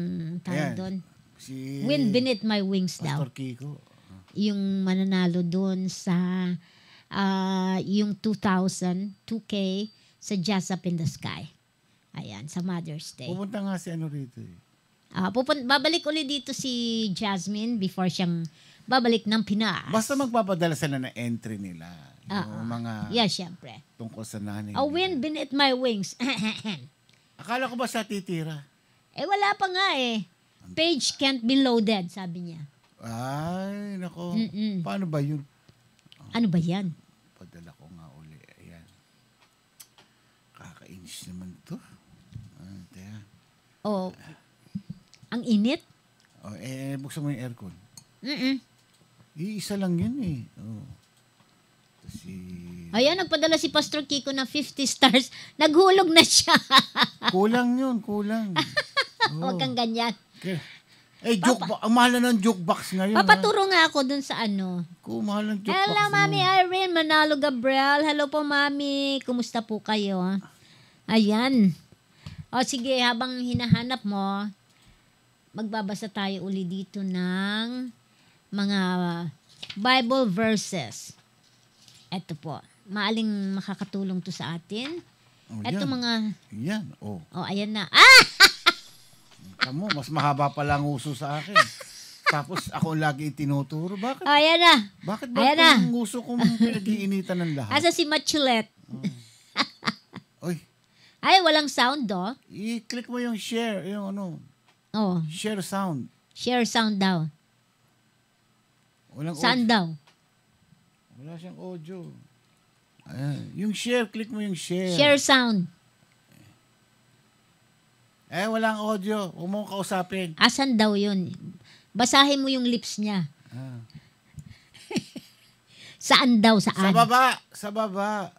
J: tawag
D: Ayan.
J: doon.
D: Si
J: Wind Beneath My Wings daw.
D: Pastor Kiko.
J: Yung mananalo doon sa yung 2,000, 2K sa Jazz Up in the Sky. Ayan, sa Mother's Day.
D: Pupunta nga si ano rito eh.
J: Babalik ulit dito si Jasmine before siyang babalik ng Pinas.
D: Basta magpapadala sila ng entry nila. Yung mga
J: Yeah, syempre.
D: tungkol sa nanay.
J: A Wind Beneath My Wings.
D: Akala ko ba sa titira?
J: Wala pa nga eh. Page can't be loaded, sabi niya.
D: Ay, nako.
J: Mm-mm.
D: Paano ba yun?
J: Ano ba yan?
D: Padala ko nga uli. Ayan. Kakainis naman to. Teka.
J: Oh, ang init?
D: Buksan mo yung aircon.
J: Mm-mm.
D: Iisa lang yun eh.
J: Ayan, nagpadala si Pastor Kiko ng 50 stars. Naghulog na siya.
D: Kulang yun, kulang.
J: Huwag kang ganyan.
D: Jukebox. Ang mahal na ng jukebox ngayon.
J: Papaturo nga ako dun sa ano.
D: Mahal ng jukebox.
J: Hello, Mami Irene Manalo Gabriel. Hello po, Mami. Kumusta po kayo? Ayan. O sige, habang hinahanap mo, magbabasa tayo uli dito ng mga Bible verses. Ito po. Maaling makakatulong to sa atin. Ito mga...
D: Yan.
J: Ayan na.
D: Tamo, mas mahaba pa lang uso sa akin. Tapos ako lagi itinuturo. Bakit?
J: Ayan na.
D: Bakit ba itong uso kong pinag-iinitan ng lahat?
J: Asa si Machulet?
D: Oy.
J: Ay, walang sound, do?
D: I-click mo yung share. Yung ano. Share sound.
J: Share sound daw.
D: Walang
J: saan daw?
D: Wala siyang audio. Ayan. Yung share, click mo yung share.
J: Share sound.
D: Walang audio. Huwag mo kausapin.
J: Asan daw yun? Basahin mo yung lips niya. Saan daw? Saan?
D: Sa baba. Sa baba.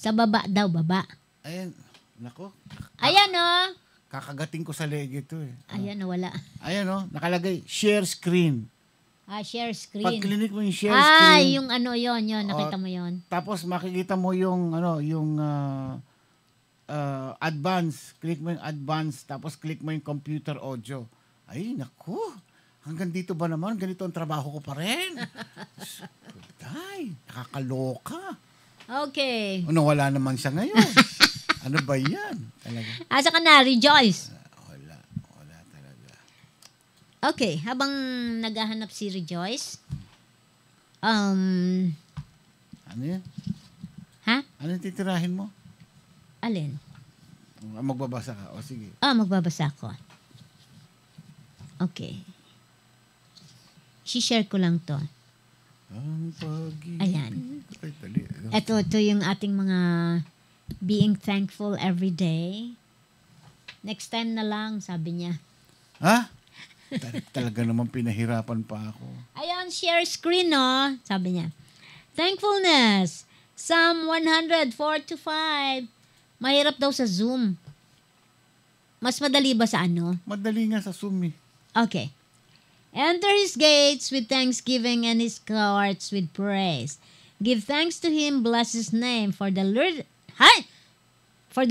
J: Sa baba daw, baba.
D: Ayan. Nako.
J: Ayan, oh.
D: Kakagating ko sa leg ito eh.
J: Ayan, wala.
D: Ayan, oh. Nakalagay, share screen.
J: Share screen.
D: Pag klinik mo yung share screen.
J: Yung ano yon. Nakita mo yon.
D: Tapos makikita mo yung advance. Click mo yung advance. Tapos click mo yung computer audio. Ay, naku. Hanggang dito ba naman? Ganito ang trabaho ko pa rin. Ay, nakakaloka.
J: Okay.
D: Wala naman siya ngayon. Ano ba yan? Talaga.
J: Asa ka na, Rejoice?
D: Wala talaga.
J: Okay, habang naghahanap si Rejoice, ano
D: yan?
J: Ha?
D: Ano yung titirahin mo?
J: Alin?
D: Magbabasa ka. O sige.
J: Magbabasa ko. Okay. Si-share ko lang to. Ayan. Ito yung ating mga being thankful every day. Next time na lang, sabi niya.
D: Ha? Talaga naman pinahirapan pa ako.
J: Ayan, share screen, no? Sabi niya. Thankfulness. Psalm 100, 4-5. Mahirap daw sa Zoom. Mas madali ba sa ano?
D: Madali nga sa Zoom eh.
J: Okay. Enter his gates with thanksgiving and his courts with praise. Give thanks to him, bless his name, for the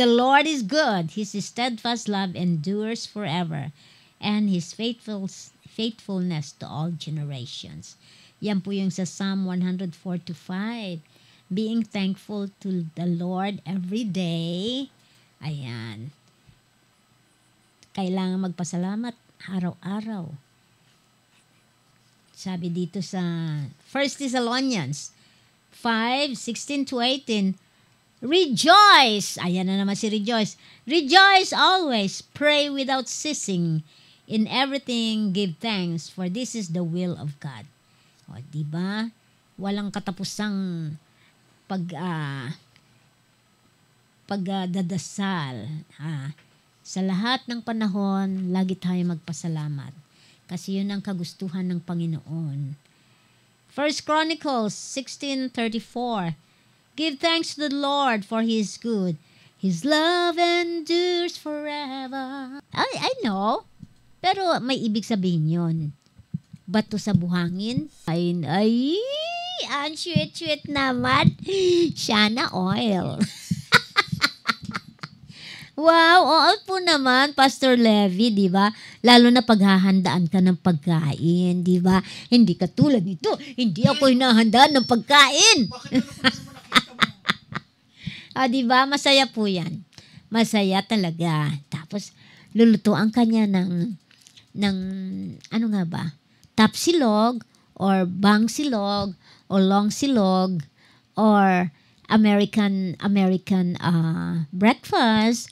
J: Lord is good. His steadfast love endures forever, and his faithfulness to all generations. Yan po yung sa Psalm 104:5. Being thankful to the Lord every day. Ayan. Kailangan magpasalamat araw-araw. Sabi dito sa 1 Thessalonians 5:16-18, Rejoice! Ayan na naman si Rejoice. Rejoice always. Pray without ceasing. In everything, give thanks, for this is the will of God. O, diba? Walang katapusang pagdadasal. Sa lahat ng panahon, lagi tayo magpasalamat. Kasi yun ang kagustuhan ng Panginoon. 1 Chronicles 16:34. Give thanks to the Lord, for He is good. His love endures forever. I know. Pero may ibig sabihin yun. Bato sa buhangin. Ay, ang sweet-sweet naman. Sana oil. Wow, all po naman, Pastor Levy, di ba? Lalo na paghahandaan ka ng pagkain, di ba? Hindi ka tulad nito. Hindi ako hinahandaan ng pagkain. Di ba? Masaya po yan. Masaya talaga. Tapos, lulutuan ka niya ng ano nga ba? Top silog, or bang silog, or long silog, or American breakfast,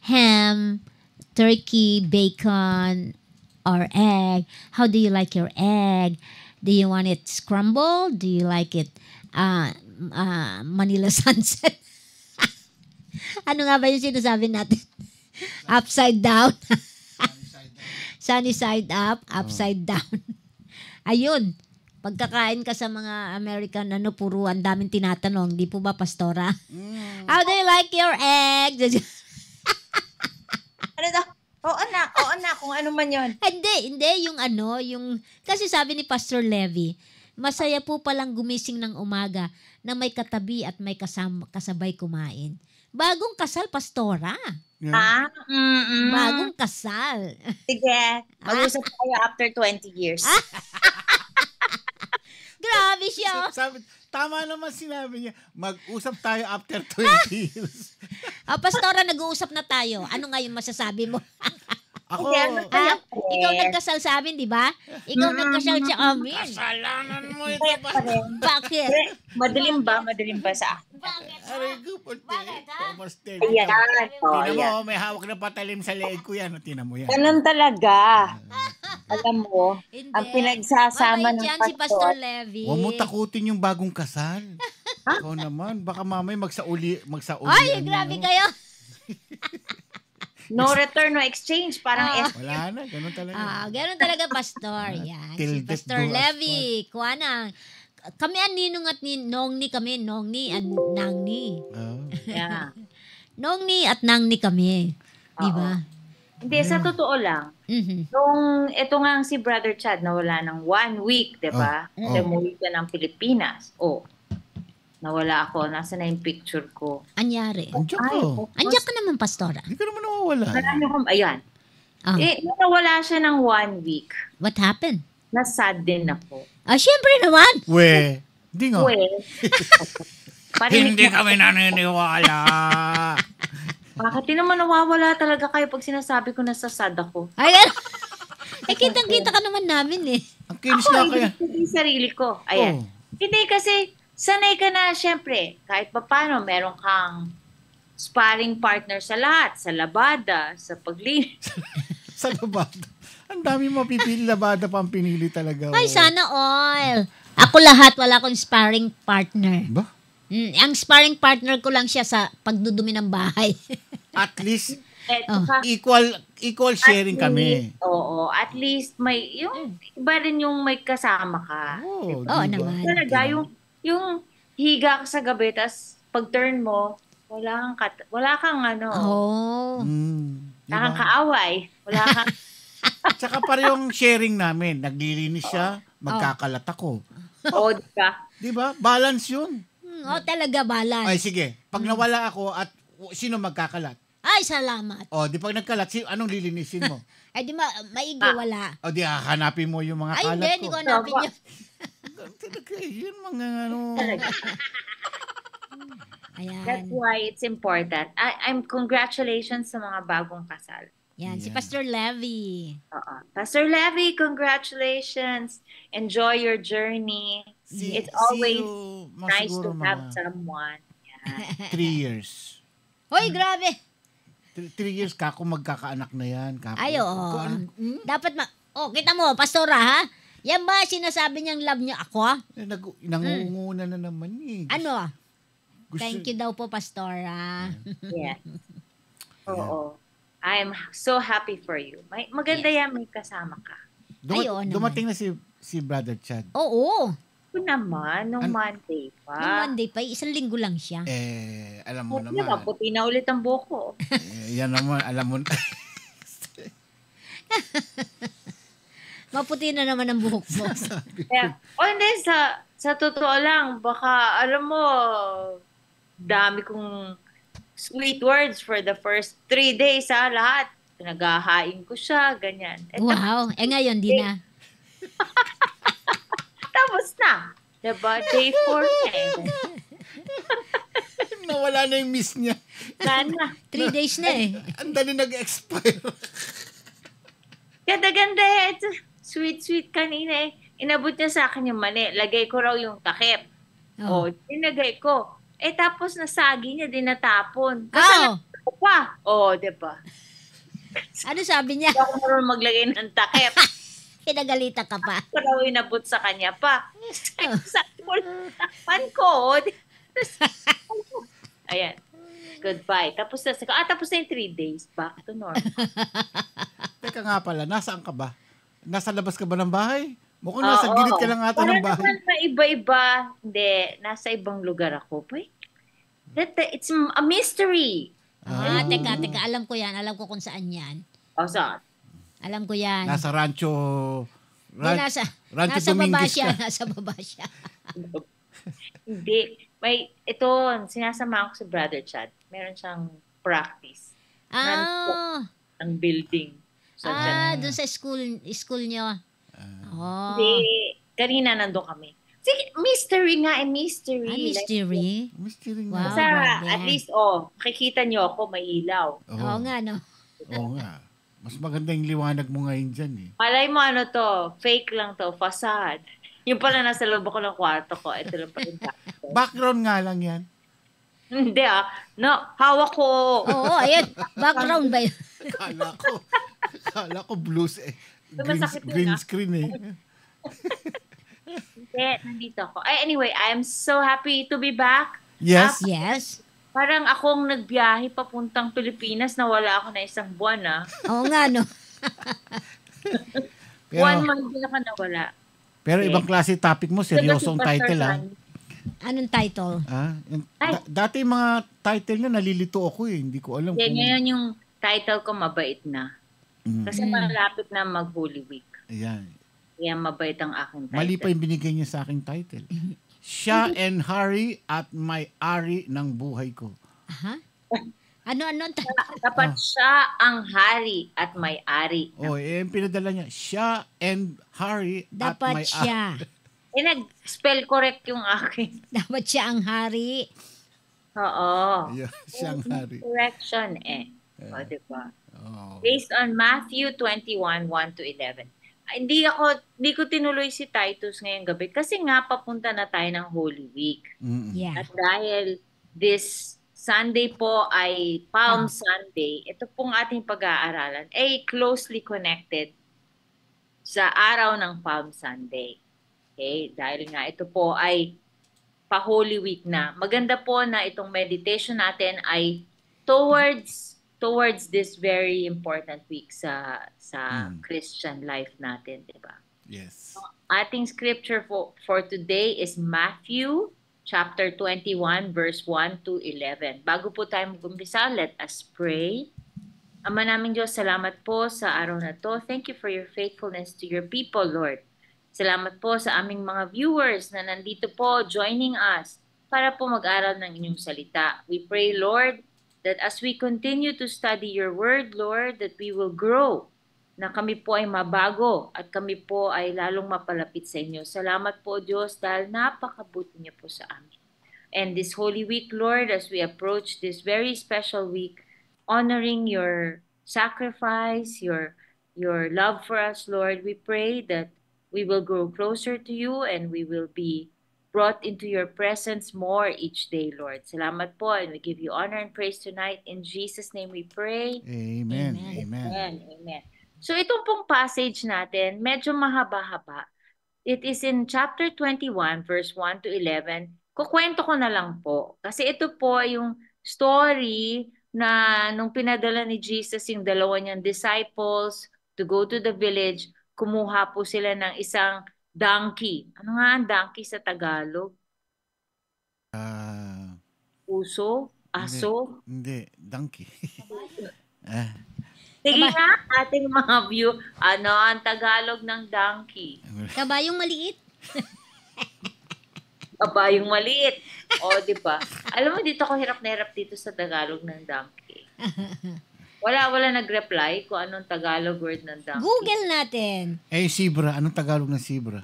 J: ham, turkey, bacon, or egg. How do you like your egg? Do you want it scrambled? Do you like it Manila Sunset? Ano nga ba yung sinasabi natin? Upside down? Sunny side up, upside down. Ayun. Pagkakain ka sa mga American, puro ang daming tinatanong. Di po ba, Pastora? How do you like your egg?
L: Ano daw? Oo na, kung ano man yun.
J: Hindi, yung, kasi sabi ni Pastor Levy, masaya po palang gumising ng umaga na may katabi at may kasabay kumain. Bagong kasal, Pastora.
D: Yeah.
J: Bagong kasal.
L: Sige, mag-usap tayo after 20 years.
J: Grabe siya.
D: Tama naman sinabi niya, mag-usap tayo after 20 years.
J: Pastora, nag-uusap na tayo. Ano nga yung masasabi mo?
D: Ako,
J: ikaw nagkasal sa amin, di ba? Ikaw nagkasal sa amin.
D: Kasalanan mo ito pa.
J: Bakit?
L: Madilim ba sa akin?
J: Bakit?
D: Aray ko,
J: Bakit, ha?
L: Ayan.
D: Tinan mo, may hawak na patalim sa leeg ko yan. Tinan mo yan.
L: Ganun talaga. Alam mo, ang pinagsasama ng
J: si Pastor Levy.
D: Huwag mo takutin yung bagong kasal. Ikaw naman, baka mamay magsauli.
J: Ay, grabe kayo.
L: No return, no exchange. Parang
D: wala na, ganun talaga.
J: Ganun talaga, Pastor. Yan.
D: Till
J: Si
D: death
J: Pastor
D: do us
J: Levy. Kuha na. Kami ang ninong at nongni kami. Nongni at nangni.
L: Yeah.
J: Nongni at nangni kami. Di ba?
L: Hindi, sa totoo lang. Nung ito nga si Brother Chad nawala ng 1 week, di ba? Umuwi ka ng Pilipinas. Nawala ako. Nasa na yung picture ko.
J: Anyari.
D: Andiyan
J: ka naman, Pastora.
D: Hindi ka naman nawawala.
L: Ayan. Nawala siya ng 1 week.
J: What happened?
L: Nasad din ako.
J: Siyempre naman.
D: Hindi nga. Hindi kami naniniwala.
L: Bakit di naman nawawala talaga kayo pag sinasabi ko nasasad ako?
J: Kitang-kita ka naman namin eh.
D: Ang kinis nga kaya.
L: Hindi sarili ko. Ayan. Hindi kasi sanay ka na, syempre, kahit pa paano, meron kang sparring partner sa lahat, sa labada, sa paglinis.
D: Sa labada. Ang dami mapipili, labada pa ang pinili talaga.
J: Ay, sana all. Ako lahat, wala akong sparring partner.
D: Ba?
J: Ang sparring partner ko lang siya sa pagdudumi ng bahay.
D: At least, equal sharing kami.
L: Oo, at least may, yung iba rin yung may kasama ka.
J: Oo naman.
L: Talaga, yung higa ka sa gabi, tas pag turn mo, wala kang Kang kaaway. Wala kang...
D: Tsaka parehong sharing namin. Naglilinis siya, magkakalat ako.
L: Oo, diba?
D: Diba? Balance yun.
J: Talaga balance.
D: Ay, sige. Pag nawala ako at sino magkakalat?
J: Ay, salamat.
D: Di pag nagkalat, anong lilinisin mo?
J: Ay, di maigi wala.
D: Di hahanapin mo yung mga kalat ko.
J: Ay, hindi ko hanapin yun.
D: Talaga, yun mga ano.
J: Ayan.
L: That's why it's important. I'm congratulations sa mga bagong kasal.
J: Yan, si Pastor Levy.
L: Pastor Levy, congratulations. Enjoy your journey. It's always nice to have someone.
D: 3 years.
J: Hoy, grabe.
D: 3 years ka kung magkakaanak na yan.
J: Ay, oo. Dapat kita mo, Pastora, ha? Yan ba sinasabi niyang love niya ako?
D: Nangunguna na naman eh.
J: Ano? Thank you daw po, Pastora.
L: Yes. Oo. I'm so happy for you. Maganda yan, may kasama ka.
D: Dumating na si Brother Chad.
J: Oo.
L: Ito naman, nung Monday pa.
J: Nung Monday pa, 1 linggo lang siya.
D: Alam mo naman.
L: Puti na ulit ang buhok ko.
D: Yan naman, alam mo.
J: Maputi na naman ang buhok mo.
L: Hindi, sa totoo lang, baka, alam mo, dami kong sweet words for the first 3 days, lahat. Pinaghahain ko siya, ganyan.
J: Wow, ngayon, di na.
L: Tapos na. Diba? Day 4
D: Nawala na yung miss niya.
L: Sana.
J: 3 days na eh.
D: Ang dali nag-expire.
L: Ganda-ganda eh. Sweet kanina eh. Inabot niya sa akin yung mani. Lagay ko raw yung takip. Dinagay ko. Tapos nasagi niya, dinatapon. Kasi ko pa. Diba?
J: Ano sabi niya?
L: Hindi ako marunong maglagay ng takip.
J: Pinagalita ka pa.
L: Ako raw inabot sa kanya pa. Sabi ko, takpan ko. Ayan. Goodbye. Tapos na yung 3 days. Back to normal.
D: Teka nga pala, nasaan ka ba? Nasa labas ka ba ng bahay? Mukhang nasa gilid ka lang ata ng bahay.
L: Parang naman iba-iba. Hindi, nasa ibang lugar ako. It's a mystery.
J: Teka. Alam ko yan. Alam ko kung saan yan.
L: Saan?
J: Alam ko yan.
D: Nasa Rancho
J: nasa
D: Dominguez ka.
J: Nasa baba siya.
L: Hindi. Ito, sinasama ako sa Brother Chad. Meron siyang practice. Ang building.
J: Doon sa school niyo.
L: Hindi. Kanina nandun kami. Sige, mystery nga mystery.
J: Mystery?
D: Mystery
J: nga.
L: Wow, at least, makikita niyo ako, may ilaw.
J: Oo nga, no?
D: Oo nga. Mas maganda yung liwanag mo ngayon dyan eh.
L: Malay mo fake lang to, facade. Yung pala nasa loob ako ng kwarto ko, ito lang pa rin.
D: Background nga lang yan.
L: Hindi No, hawak ko.
J: Oo, ayan. Background ba yun?
D: Kala ko blues eh. Green screen eh.
L: Hindi, nandito ako. Anyway, I'm so happy to be back.
D: Yes.
J: Yes.
L: Parang akong nagbiyahe papuntang Pilipinas na wala ako na 1 buwan
J: Oo nga, no?
L: 1 month din ako nawala.
D: Pero ibang klase topic mo, seryosong title
J: Anong title?
D: Dati mga title na nalilito ako eh. Hindi ko alam
L: kung... Ngayon yung title ko mabait na. Kasi malapit na mag-Holy Week.
D: Ayan.
L: Kaya mabait ang aking title.
D: Mali pa yung binigay niya sa aking title. Siya and Hari at may-ari ng buhay ko.
J: Ano?
L: Dapat siya ang hari at may-ari.
D: Yung pinadala niya, siya and Hari
J: dapat
D: at may-ari.
J: Siya.
L: Nag-spell correct yung akin.
J: Dapat siya ang hari.
L: Oo.
D: Yeah, siya ang hari.
L: Correction diba? Based on Matthew 21:1-11. Hindi ko tinuloy si Titus ngayong gabi kasi nga papunta na tayo ng Holy Week.
J: Yeah.
L: At dahil this Sunday po ay Palm Sunday, ito pong ating pag-aaralan ay closely connected sa araw ng Palm Sunday. Okay? Dahil nga ito po ay pa-Holy Week na. Maganda po na itong meditation natin ay towards this very important week sa Christian life natin, di ba?
D: Yes.
L: Ating scripture for today is Matthew chapter 21 verse 1-11. Bago po tayo mag-umpisa, let us pray. Ama naming Diyos, salamat po sa araw na to. Thank you for your faithfulness to your people, Lord. Salamat po sa aming mga viewers na nandito po joining us para po mag-aral ng inyong salita. We pray, Lord, that as we continue to study your word, Lord, that we will grow, na kami po ay mabago at kami po ay lalong mapalapit sa inyo. Salamat po, Diyos, dahil napakabuti niyo po sa amin. And this Holy Week, Lord, as we approach this very special week, honoring your sacrifice, your love for us, Lord, we pray that we will grow closer to you and we will be brought into your presence more each day, Lord. Salamat po, and we give you honor and praise tonight. In Jesus' name we pray.
D: Amen. Amen.
L: Amen. Amen. So itong pong passage natin, medyo mahaba-haba. It is in chapter 21, verse 1 to 11. Kukwento ko na lang po. Kasi ito po yung story na nung pinadala ni Jesus yung dalawa niyang disciples to go to the village, kumuha po sila ng isang donkey. Ano nga ang donkey sa Tagalog? Puso? Aso?
D: Hindi. Donkey.
L: Sige nga, ating mga view. Ano ang Tagalog ng donkey?
J: Kabayong maliit.
L: Kabayong maliit. O, di ba? Alam mo, dito ako hirap na hirap dito sa Tagalog ng donkey. Wala nag-reply kung anong Tagalog word ng donkey.
J: Google natin.
D: Zebra. Anong Tagalog ng zebra?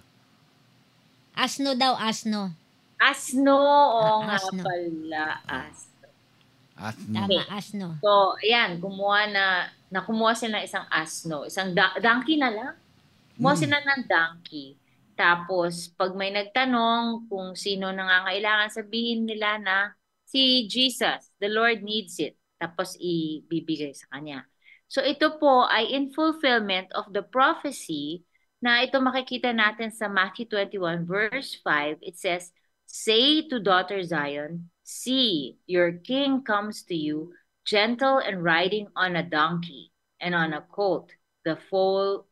J: Asno daw, asno.
L: Asno. O nga pala, asno.
J: Tama, asno.
L: So, ayan, kumuha sila ng isang asno. Isang donkey na lang. Kumuha sila ng donkey. Tapos, pag may nagtanong kung sino nangangailangan, sabihin nila na si Jesus, the Lord needs it. Tapos, ibibigay sa kanya. So, ito po ay in fulfillment of the prophecy na ito makikita natin sa Matthew 21 verse 5. It says, "Say to daughter Zion, see, your king comes to you, gentle and riding on a donkey and on a colt, the foal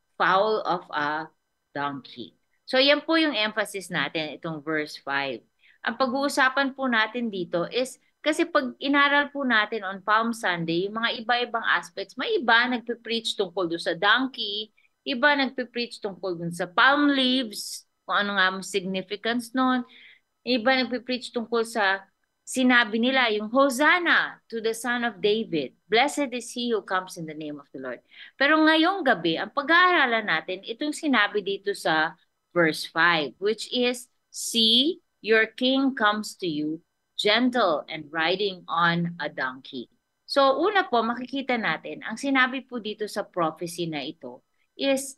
L: of a donkey." So, yan po yung emphasis natin, itong verse 5. Ang pag-uusapan po natin dito is, kasi pag inaral po natin on Palm Sunday, yung mga iba-ibang aspects, may iba nagpipreach tungkol doon sa donkey, iba nagpipreach tungkol doon sa palm leaves, kung ano nga ang significance nun, iba nagpipreach tungkol sa sinabi nila, yung Hosanna to the Son of David. Blessed is he who comes in the name of the Lord. Pero ngayong gabi, ang pag-aaralan natin, itong sinabi dito sa verse 5, which is, "See, your king comes to you, gentle and riding on a donkey." So, una po, makikita natin, ang sinabi po dito sa prophecy na ito is,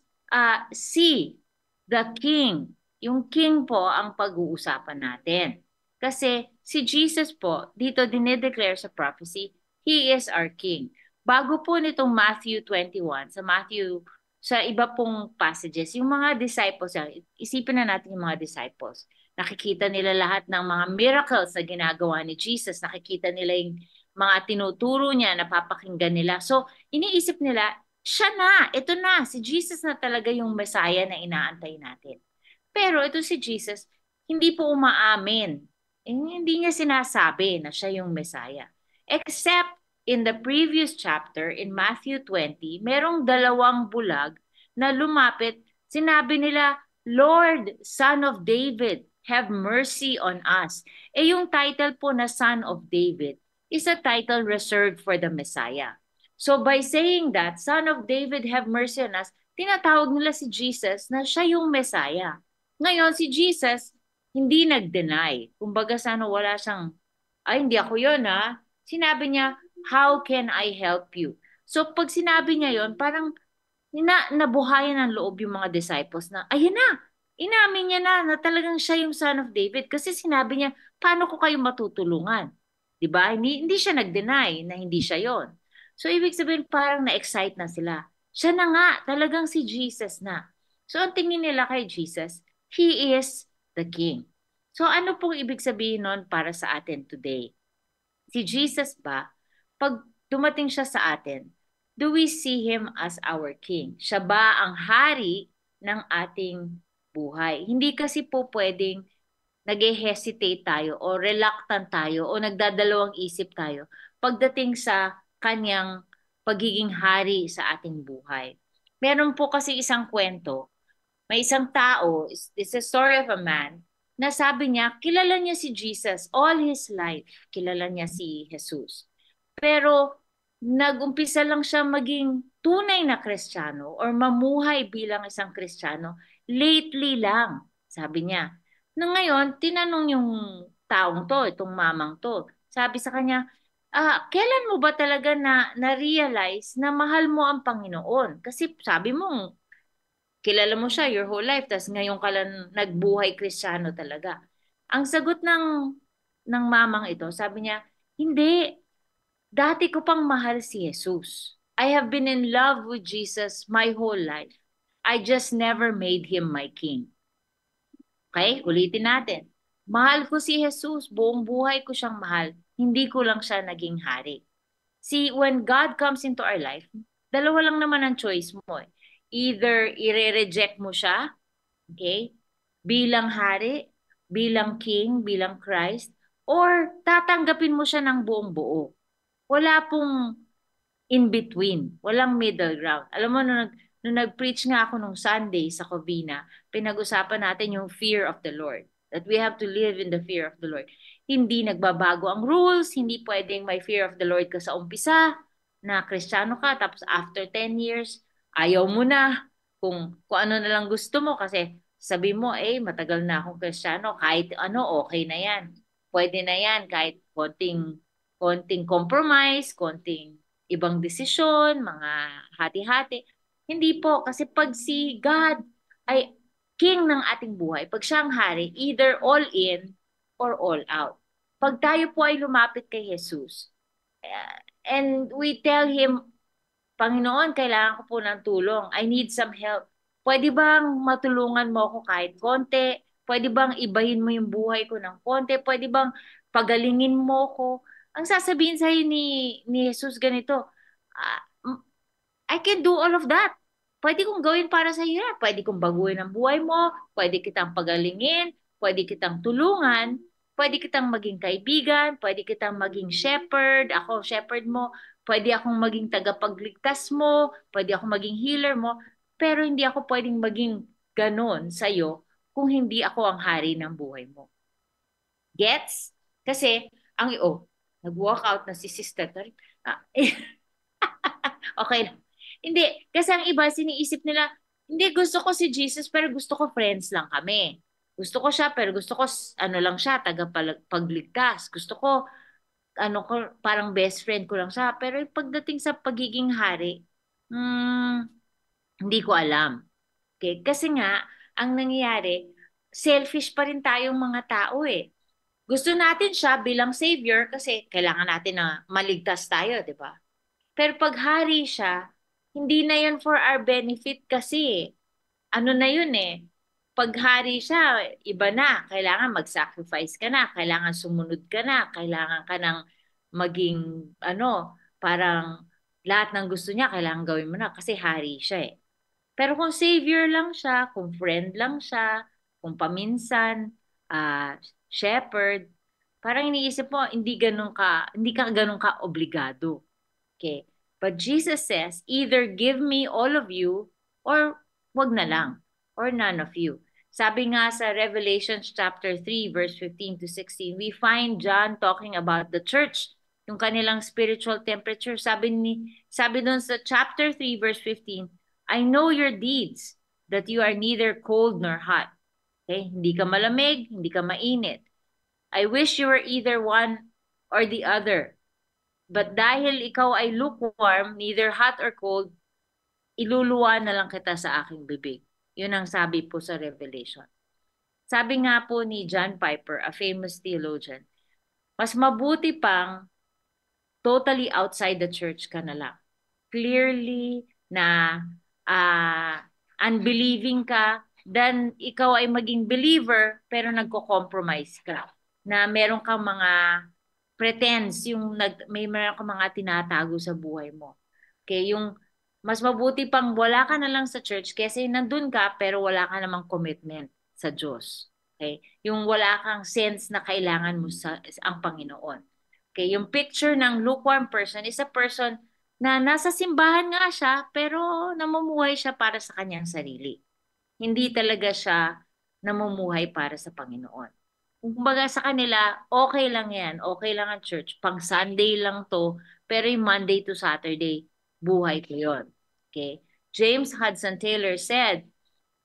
L: see, the king. Yung king po ang pag-uusapan natin. Kasi si Jesus po, dito dinedeclare sa prophecy, he is our king. Bago po nitong Matthew 21, sa iba pong passages, yung mga disciples, isipin na natin yung mga disciples. Nakikita nila lahat ng mga miracles na ginagawa ni Jesus. Nakikita nila yung mga tinuturo niya, napapakinggan nila. So, iniisip nila, siya na, ito na, si Jesus na talaga yung Messiah na inaantay natin. Pero ito si Jesus, hindi po umaamin. Hindi niya sinasabi na siya yung Messiah. Except in the previous chapter, in Matthew 20, merong dalawang bulag na lumapit. Sinabi nila, "Lord, Son of David, have mercy on us." Yung title po na Son of David is a title reserved for the Messiah. So by saying that, Son of David, have mercy on us, tinatawag nila si Jesus na siya yung Messiah. Ngayon, si Jesus, hindi nag-deny. Kumbaga sana wala siyang, hindi ako yun ha. Sinabi niya, "How can I help you?" So pag sinabi niya yon, parang nabuhayan ng loob yung mga disciples na, ayun na, inamin niya na talagang siya yung Son of David. Kasi sinabi niya, paano ko kayo matutulungan? Diba? Hindi siya nag-deny na hindi siya yon. So ibig sabihin parang na-excite na sila. Siya na nga, talagang si Jesus na. So ang tingin nila kay Jesus, he is the King. So ano pong ibig sabihin nun para sa atin today? Si Jesus ba, pag dumating siya sa atin, do we see Him as our King? Siya ba ang hari ng ating buhay? Hindi kasi po pwedeng nag-hesitate tayo o reluctant tayo o nagdadalawang isip tayo pagdating sa kanyang pagiging hari sa ating buhay. Meron po kasi isang kwento, may isang tao, it's a story of a man, na sabi niya, kilala niya si Jesus all his life. Kilala niya si Jesus. Pero nag-umpisa lang siya maging tunay na Kristiyano or mamuhay bilang isang Kristiyano lately lang, sabi niya. Na ngayon, tinanong yung taong to, itong mamang to, sabi sa kanya, kailan mo ba talaga na-realize na mahal mo ang Panginoon? Kasi sabi mo, kilala mo siya your whole life, tas ngayon ka lang nagbuhay Kristiyano talaga. Ang sagot ng mamang ito, sabi niya, hindi, dati ko pang mahal si Jesus. I have been in love with Jesus my whole life. I just never made him my king. Okay, ulitin natin. Mahal ko si Jesus, buong buhay ko siyang mahal. Hindi ko lang siya naging hari. See, when God comes into our life, dalawa lang naman ang choice mo eh. Either i-reject mo siya, okay, bilang hari, bilang king, bilang Christ, or tatanggapin mo siya ng buong buo. Wala pong in between, walang middle ground. Alam mo, nung nag-preach nga ako nung Sunday sa Covina, pinag-usapan natin yung fear of the Lord. That we have to live in the fear of the Lord. Hindi nagbabago ang rules, hindi pwedeng may fear of the Lord ka sa umpisa, na Kristiyano ka, tapos after 10 years, ayaw mo na kung ano na lang gusto mo kasi sabi mo, matagal na akong Kristiyano, kahit ano, okay na yan. Pwede na yan, kahit konting compromise, konting ibang desisyon, mga hati-hati. Hindi po, kasi pag si God ay king ng ating buhay, pag siya ang hari, either all in or all out. Pag tayo po ay lumapit kay Jesus, and we tell Him, Panginoon, kailangan ko po ng tulong. I need some help. Pwede bang matulungan mo ako kahit konti? Pwede bang ibahin mo yung buhay ko ng konti? Pwede bang pagalingin mo ko? Ang sasabihin sa'yo ni Jesus ganito, I can do all of that. Pwede kong gawin para sa iyo. Pwede kong baguhin ang buhay mo. Pwede kitang pagalingin. Pwede kitang tulungan. Pwede kitang maging kaibigan. Pwede kitang maging shepherd. Ako, shepherd mo. Pwede akong maging tagapagligtas mo. Pwede akong maging healer mo. Pero hindi ako pwedeng maging ganon sa'yo kung hindi ako ang hari ng buhay mo. Gets? Kasi, nag-walk out na si Sister. Okay lang. Hindi, kasi ang iba, siniisip nila, hindi, gusto ko si Jesus, pero gusto ko friends lang kami. Gusto ko siya, pero gusto ko, lang siya, tagapagligtas. Gusto ko, parang best friend ko lang siya. Pero pagdating sa pagiging hari, hindi ko alam. Okay? Kasi nga, ang nangyayari, selfish pa rin tayong mga tao eh. Gusto natin siya bilang savior kasi kailangan natin na maligtas tayo, di ba? Pero pag hari siya, hindi na yun for our benefit kasi. Ano na yun eh. Pag hari siya, iba na. Kailangan mag-sacrifice ka na. Kailangan sumunod ka na. Kailangan ka ng maging, parang lahat ng gusto niya, kailangan gawin mo na kasi hari siya eh. Pero kung savior lang siya, kung friend lang siya, kung paminsan, shepherd, parang iniisip mo, hindi ka ganun ka obligado. Okay. But Jesus says, either give me all of you or wag na lang, or none of you. Sabi nga sa Revelation chapter 3 verse 15 to 16, we find John talking about the church, yung kanilang spiritual temperature. Sabi doon sa chapter 3 verse 15, I know your deeds, that you are neither cold nor hot. Okay? Hindi ka malamig, hindi ka mainit. I wish you were either one or the other. But dahil ikaw ay lukewarm, neither hot or cold, iluluwa na lang kita sa aking bibig. Yun ang sabi po sa Revelation. Sabi nga po ni John Piper, a famous theologian, mas mabuti pang totally outside the church ka na lang. Clearly na unbelieving ka, then ikaw ay maging believer pero nagko-compromise ka. Na meron kang mga pretends, may meron kang mga tinatago sa buhay mo. Okay, yung mas mabuti pang wala ka na lang sa church kasi nandun ka pero wala ka namang commitment sa Diyos. Okay? Yung wala kang sense na kailangan mo ang Panginoon. Okay, yung picture ng lukewarm person is a person na nasa simbahan nga siya, pero namumuhay siya para sa kanyang sarili. Hindi talaga siya namumuhay para sa Panginoon. Kumbaga sa kanila, okay lang yan, okay lang ang church, pang Sunday lang to, pero yung Monday to Saturday, buhay ko yun. Okay? James Hudson Taylor said,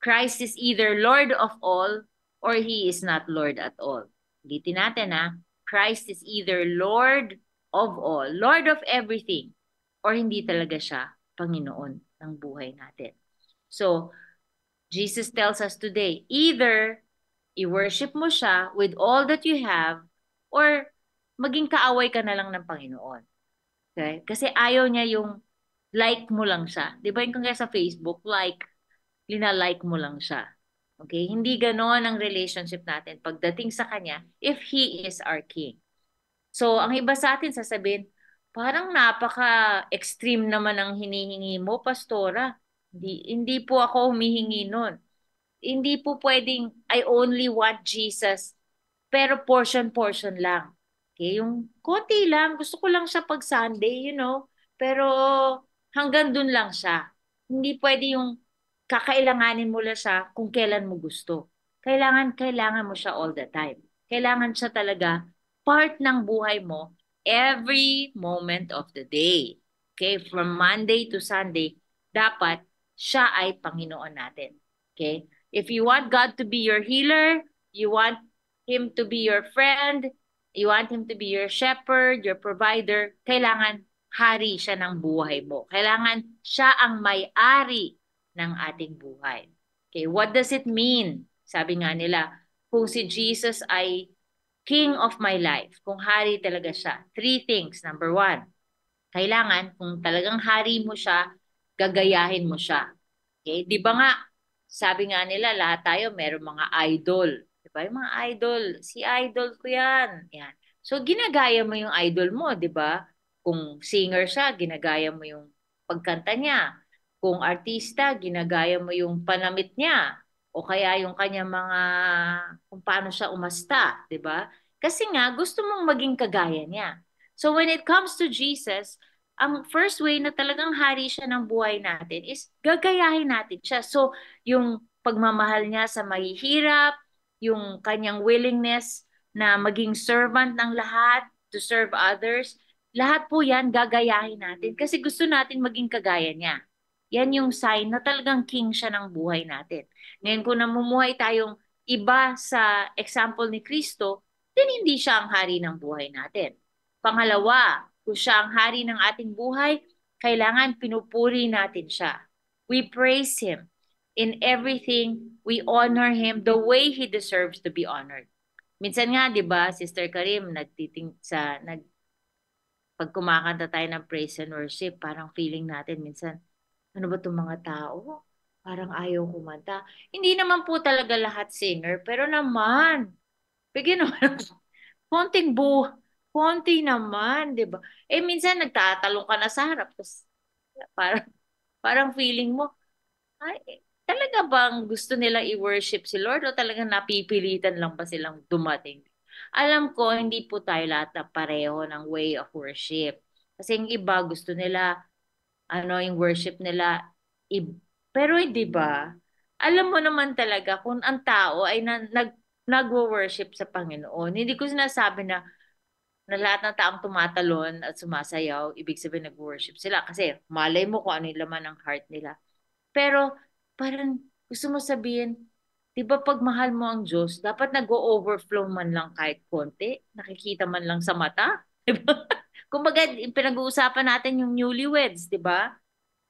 L: Christ is either Lord of all or He is not Lord at all. Ulitin natin ha, Christ is either Lord of all, Lord of everything, or hindi talaga siya Panginoon ng buhay natin. So, Jesus tells us today, either i-worship mo siya with all that you have, or maging kaaway ka na lang ng Panginoon. Okay? Kasi ayaw niya yung like mo lang siya. Di ba yung kung sa Facebook, linalike mo lang siya. Okay? Hindi ganoon ang relationship natin pagdating sa Kanya if He is our King. So, ang iba sa atin sasabihin, parang napaka-extreme naman ang hinihingi mo, Pastora. Hindi po ako humihingi nun. Hindi po pwedeng I only want Jesus, pero portion-portion lang. Okay? Yung konti lang, gusto ko lang siya pag Sunday, pero hanggang dun lang siya. Hindi pwede yung kakailanganin mo lang siya kung kailan mo gusto. Kailangan mo siya all the time. Kailangan siya talaga part ng buhay mo every moment of the day. Okay? From Monday to Sunday, dapat siya ay Panginoon natin. Okay? If you want God to be your healer, you want Him to be your friend, you want Him to be your shepherd, your provider, kailangan hari siya ng buhay mo. Kailangan siya ang may-ari ng ating buhay. Okay, what does it mean? Sabi nga nila, kung si Jesus ay King of my life, kung hari talaga siya, 3 things. Number 1, kailangan kung talagang hari mo siya, gagayahin mo siya. Okay, di ba nga, sabi nga nila, lahat tayo meron mga idol. Diba? Yung mga idol, si idol ko yan. Yan. So, ginagaya mo yung idol mo, di ba? Kung singer siya, ginagaya mo yung pagkanta niya. Kung artista, ginagaya mo yung panamit niya. O kaya yung kanya mga, kung paano siya umasta, di ba? Kasi nga, gusto mong maging kagaya niya. So, when it comes to Jesus, ang first way na talagang hari siya ng buhay natin is gagayahin natin siya. So, yung pagmamahal niya sa mahihirap, yung kanyang willingness na maging servant ng lahat, to serve others, lahat po yan gagayahin natin kasi gusto natin maging kagaya niya. Yan yung sign na talagang king siya ng buhay natin. Ngayon kung namumuhay tayong iba sa example ni Kristo, then hindi siya ang hari ng buhay natin. Pangalawa, kung siya ang hari ng ating buhay, kailangan pinupuri natin siya. We praise Him. In everything, we honor Him the way He deserves to be honored. Minsan nga, di ba, Sister Karim, pag kumakanta tayo ng praise and worship, parang feeling natin minsan, ano ba itong mga tao? Parang ayaw kumanta. Hindi naman po talaga lahat singer, pero naman, bigyan naman konti naman, di ba? Minsan nagtatalong ka na sa harap, tapos parang feeling mo, ay, talaga bang gusto nila i-worship si Lord o talagang napipilitan lang ba silang dumating? Alam ko, hindi po tayo lahat na pareho ng way of worship. Kasi yung iba, gusto nila, yung worship nila, pero hindi ba? Alam mo naman talaga kung ang tao ay nagwo-worship sa Panginoon. Hindi ko sinasabi na lahat ng taong tumatalon at sumasayaw, ibig sabihin nag-worship sila. Kasi malay mo kung ano yung laman ng heart nila. Pero parang gusto mo sabihin, di ba pag mahal mo ang Diyos, dapat nag-o-overflow man lang kahit konti, nakikita man lang sa mata. Diba? Kumbaga, pinag-uusapan natin yung newlyweds, di ba?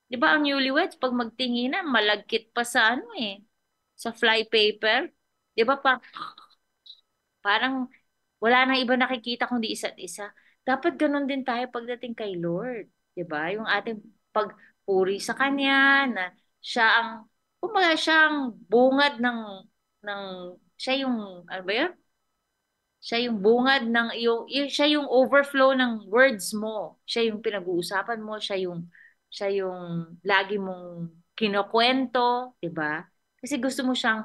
L: Di ba ang newlyweds, pag magtinginan, malagkit pa sa sa flypaper. Di ba parang wala nang iba nakikita kundi isa't isa. Dapat ganun din tayo pagdating kay Lord. Diba? Yung ating pagpuri sa Kanya na siya ang, kumbaga siya ang bungad ng siya yung, ano ba yun? Siya yung bungad siya yung overflow ng words mo. Siya yung pinag-uusapan mo, siya yung lagi mong kinukwento, diba? Kasi gusto mo siyang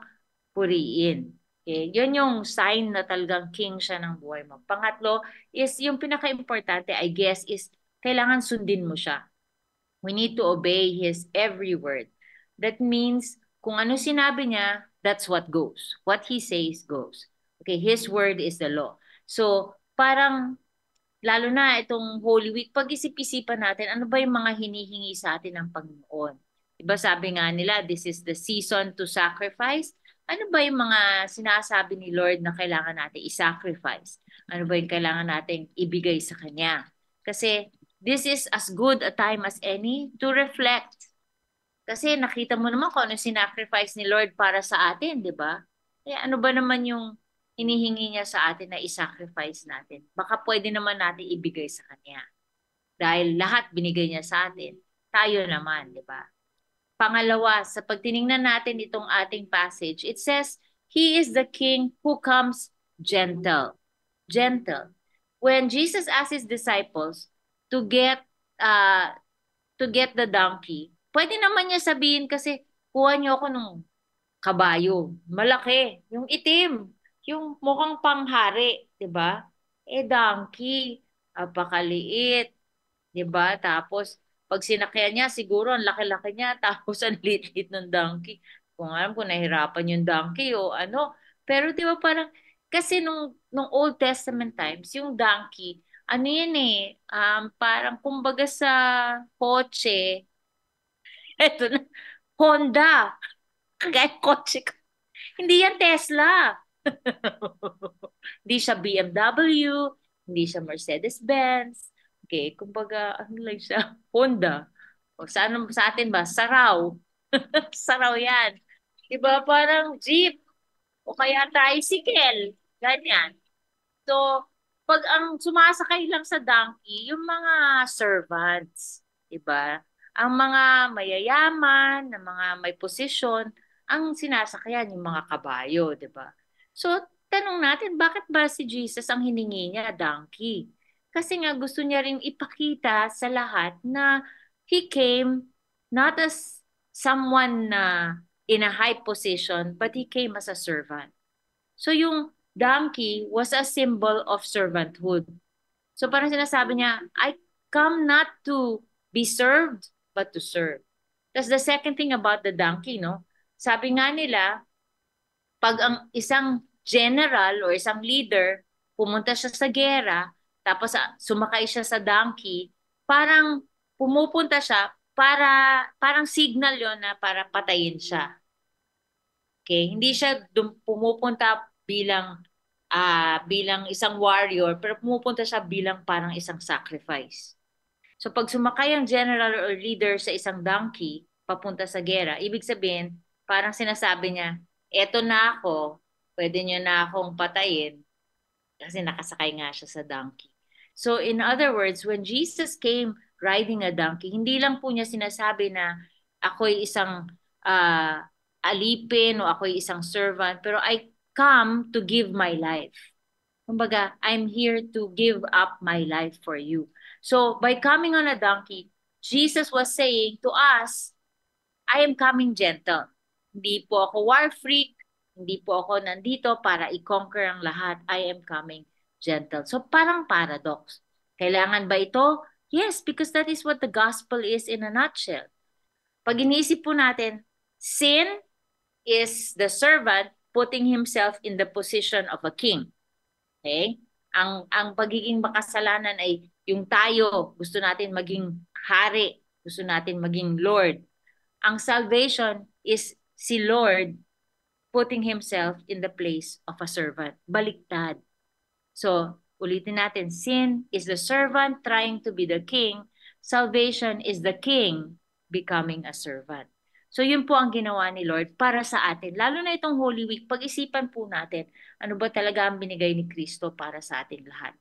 L: puriin. Okay? Yun yung sign na talagang king siya ng buhay mo. Pangatlo is yung pinaka-importante, I guess, is kailangan sundin mo siya. We need to obey His every word. That means, kung ano sinabi niya, that's what goes. What He says goes. Okay, His word is the law. So, parang, lalo na itong Holy Week, pag-isip-isipan natin, ano ba yung mga hinihingi sa atin ng Panginoon? Diba sabi nga nila, this is the season to sacrifice. Ano ba yung mga sinasabi ni Lord na kailangan natin i-sacrifice? Ano ba yung kailangan natin ibigay sa Kanya? Kasi this is as good a time as any to reflect. Kasi nakita mo naman kung ano sinacrifice ni Lord para sa atin, di ba? Kaya ano ba naman yung hinihingi niya sa atin na i-sacrifice natin? Baka pwede naman natin ibigay sa Kanya. Dahil lahat binigay niya sa atin. Tayo naman, di ba? Pangalawa, sa pagtiningnan natin itong ating passage, it says, He is the King who comes gentle. Gentle. When Jesus asked His disciples to get the donkey, pwede naman niya sabihin kasi, kuha niyo ako ng kabayo. Malaki. Yung itim. Yung mukhang panghari. Diba? Donkey. Apakaliit. Diba? Tapos, pag sinakyan niya, siguro ang laki-laki niya. Tapos, ang liit-liit ng donkey. Kung alam ko, nahirapan yung donkey o ano. Pero diba parang, kasi nung Old Testament times, yung donkey, ano yun parang kumbaga sa kotse, eto na, Honda. Kaya kotse. Hindi yan Tesla. Hindi siya BMW, hindi siya Mercedes-Benz. Okay, kumbaga, ano lang siya? Honda. O sa atin ba? Saraw. Saraw yan. Diba parang jeep. O kaya tricycle. Ganyan. So, pag ang sumasakay lang sa donkey, yung mga servants, diba? Ang mga mayayaman, na mga may posisyon, ang sinasakyan yung mga kabayo, diba? So, tanong natin, bakit ba si Jesus ang hiningi niya, donkey? Kasi nga gusto niya rin ipakita sa lahat na He came not as someone na in a high position, but He came as a servant. So yung donkey was a symbol of servanthood. So parang sinasabi niya, I come not to be served, but to serve. That's the second thing about the donkey, no? Sabi nga nila, pag ang isang general o isang leader, pumunta siya sa gera, tapos sumakay siya sa donkey, parang pumupunta siya parang signal yon na para patayin siya. Okay, hindi siya pumupunta bilang isang warrior, pero pumupunta siya bilang parang isang sacrifice. So pag sumakay ang general or leader sa isang donkey papunta sa gera, ibig sabihin, parang sinasabi niya, eto na ako, pwede niyo na akong patayin kasi nakasakay nga siya sa donkey. So in other words, when Jesus came riding a donkey, hindi lang po niya sinasabi na ako'y isang alipin o ako'y isang servant, pero I come to give my life. Kumbaga, I'm here to give up my life for you. So, by coming on a donkey, Jesus was saying to us, I am coming gentle. Hindi po ako war freak, hindi po ako nandito para i-conquer ang lahat. I am coming gentle. So, parang paradox. Kailangan ba ito? Yes, because that is what the gospel is in a nutshell. Pag iniisip po natin, sin is the servant putting himself in the position of a king. Okay? Ang pagiging makasalanan ay yung tayo, gusto natin maging hari, gusto natin maging Lord. Ang salvation is si Lord putting himself in the place of a servant. Baliktad. So, ulitin natin, sin is the servant trying to be the king. Salvation is the king becoming a servant. So yun po ang ginawa ni Lord para sa atin. Lalo na itong Holy Week, pag-isipan po natin, ano ba talaga ang binigay ni Kristo para sa atin lahat.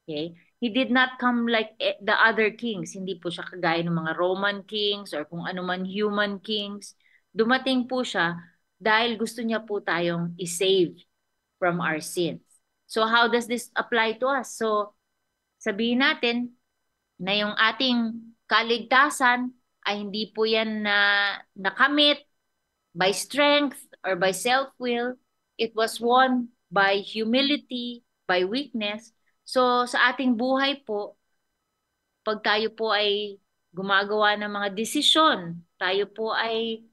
L: Okay? He did not come like the other kings. Hindi po siya kagaya ng mga Roman kings or kung ano man human kings. Dumating po siya dahil gusto niya po tayong i-save from our sins. So how does this apply to us? So sabihin natin na yung ating kaligtasan ay hindi po yan na nakamit by strength or by self-will. It was won by humility, by weakness. So sa ating buhay po, pag tayo po ay gumagawa ng mga desisyon. Tayo po ay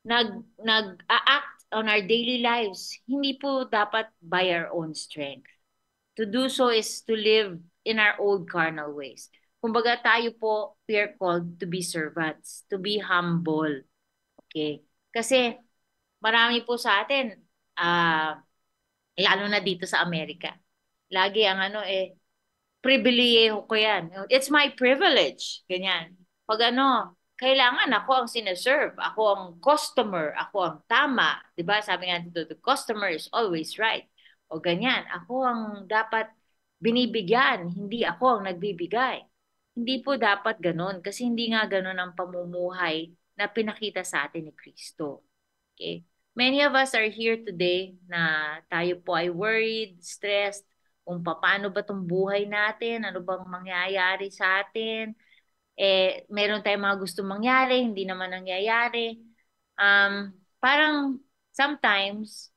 L: nag-act on our daily lives. Hindi po dapat by our own strength. To do so is to live in our old carnal ways. Kumbaga tayo po, we are called to be servants, to be humble. Okay? Kasi marami po sa atin, lalo na dito sa Amerika, lagi ang pribilehiyo ko yan. It's my privilege. Ganyan. Pag kailangan ako ang sineserve, ako ang customer, ako ang tama. Diba? Sabi nga dito, the customer is always right. O ganyan, ako ang dapat binibigyan, hindi ako ang nagbibigay. Hindi po dapat ganun kasi hindi nga ganun ang pamumuhay na pinakita sa atin ni Kristo. Okay? Many of us are here today na tayo po ay worried, stressed, kung paano ba itong buhay natin, ano bang mangyayari sa atin. Meron tayong mga gustong mangyari, hindi naman nangyayari. Parang sometimes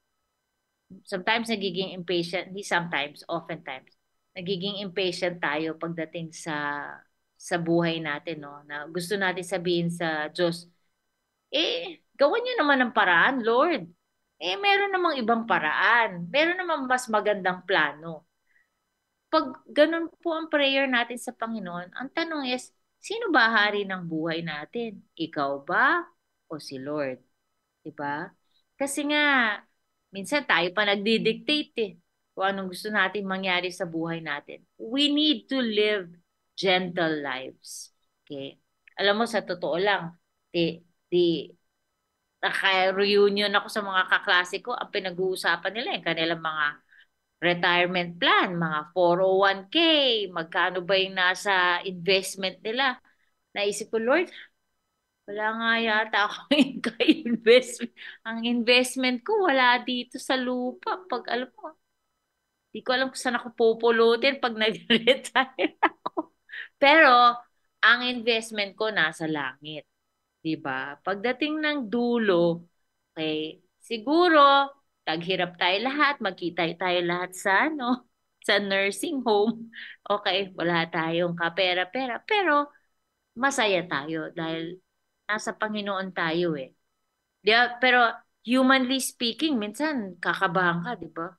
L: nagiging impatient, hindi sometimes, oftentimes, nagiging impatient tayo pagdating sa buhay natin, no? Na gusto natin sabihin sa Diyos, gawan niyo naman ng paraan, Lord. Meron namang ibang paraan. Meron namang mas magandang plano. Pag ganun po ang prayer natin sa Panginoon, ang tanong is, sino ba hari ng buhay natin? Ikaw ba o si Lord? Diba? Kasi nga, minsan tayo pa nagdi-dictate kung anong gusto natin mangyari sa buhay natin. We need to live gentle lives. Okay? Alam mo, sa totoo lang, naka-reunion ako sa mga kaklase ko, ang pinag-uusapan nila yung kanilang mga retirement plan, mga 401k, magkano ba yung nasa investment nila. Naisip ko, Lord, wala nga yata ako investment. Ang investment ko wala dito sa lupa. Pag alam mo, di ko alam kung saan ako pupulutin pag nag-retire ako. Pero, ang investment ko nasa langit. Diba? Pagdating ng dulo, okay, siguro, taghirap tayo lahat, magkita tayo lahat sa nursing home. Okay, wala tayong kapera-pera, pero masaya tayo dahil nasa Panginoon tayo eh. Diba? Pero humanly speaking, minsan kakabahan ka, di ba?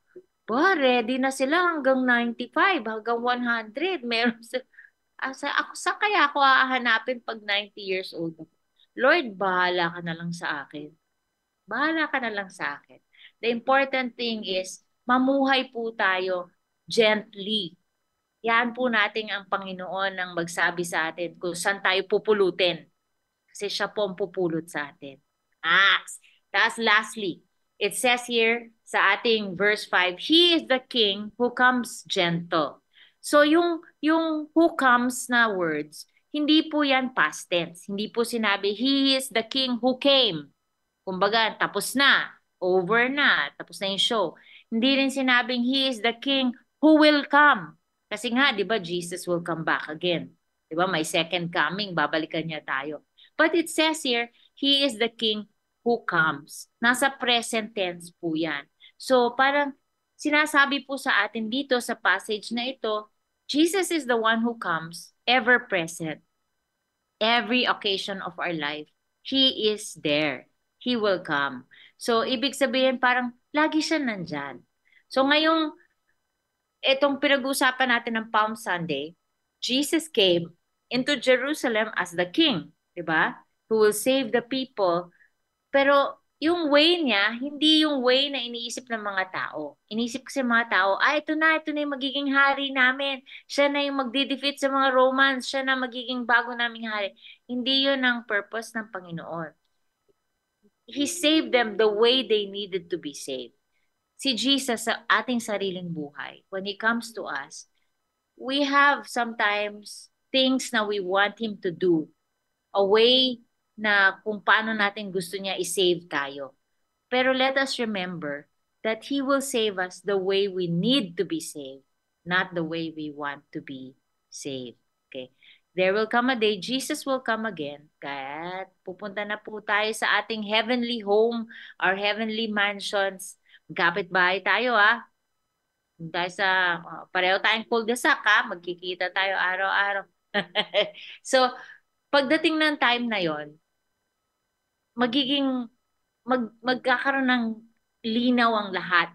L: Ready na sila hanggang 95, hanggang 100. Meron sa kaya ako hahanapin pag 90 years old ako? Lord, bahala ka na lang sa akin. Bahala ka na lang sa akin. The important thing is, mamuhay po tayo gently. Yan po natin ang Panginoon ang magsabi sa atin kung saan tayo pupulutin. Kasi siya po ang pupulot sa atin. That's lastly, it says here sa ating verse 5, He is the King who comes gentle. So yung who comes na words, hindi po yan past tense. Hindi po sinabi, He is the King who came. Kumbaga, tapos na, over na, tapos na yung show. Hindi rin sinabing, He is the King who will come. Kasi nga, di ba, Jesus will come back again. Di ba, may second coming, babalikan niya tayo. But it says here, He is the King who comes. Nasa present tense po yan. So, parang sinasabi po sa atin dito sa passage na ito, Jesus is the one who comes, ever present. Every occasion of our life, He is there. He will come. So, ibig sabihin parang lagi siya nandyan. So, ngayong itong pinag-uusapan natin ng Palm Sunday, Jesus came into Jerusalem as the King, di ba? Who will save the people. Pero yung way niya, hindi yung way na iniisip ng mga tao. Iniisip kasi ng mga tao, ito na yung magiging hari namin. Siya na yung magdi-defeat sa mga Romans. Siya na magiging bago naming hari. Hindi yun ang purpose ng Panginoon. He saved them the way they needed to be saved. Si Jesus sa ating sariling buhay, when He comes to us, we have sometimes things na we want Him to do. A way na kung paano natin gusto niya i-save tayo. Pero let us remember that He will save us the way we need to be saved, not the way we want to be saved. Okay? There will come a day, Jesus will come again. Kaya pupunta na po tayo sa ating heavenly home, our heavenly mansions. Magkapit-bahay tayo Dahil pareho tayong cul-de-sac magkikita tayo araw-araw. So, pagdating ng time na yon, magkakaroon ng linaw ang lahat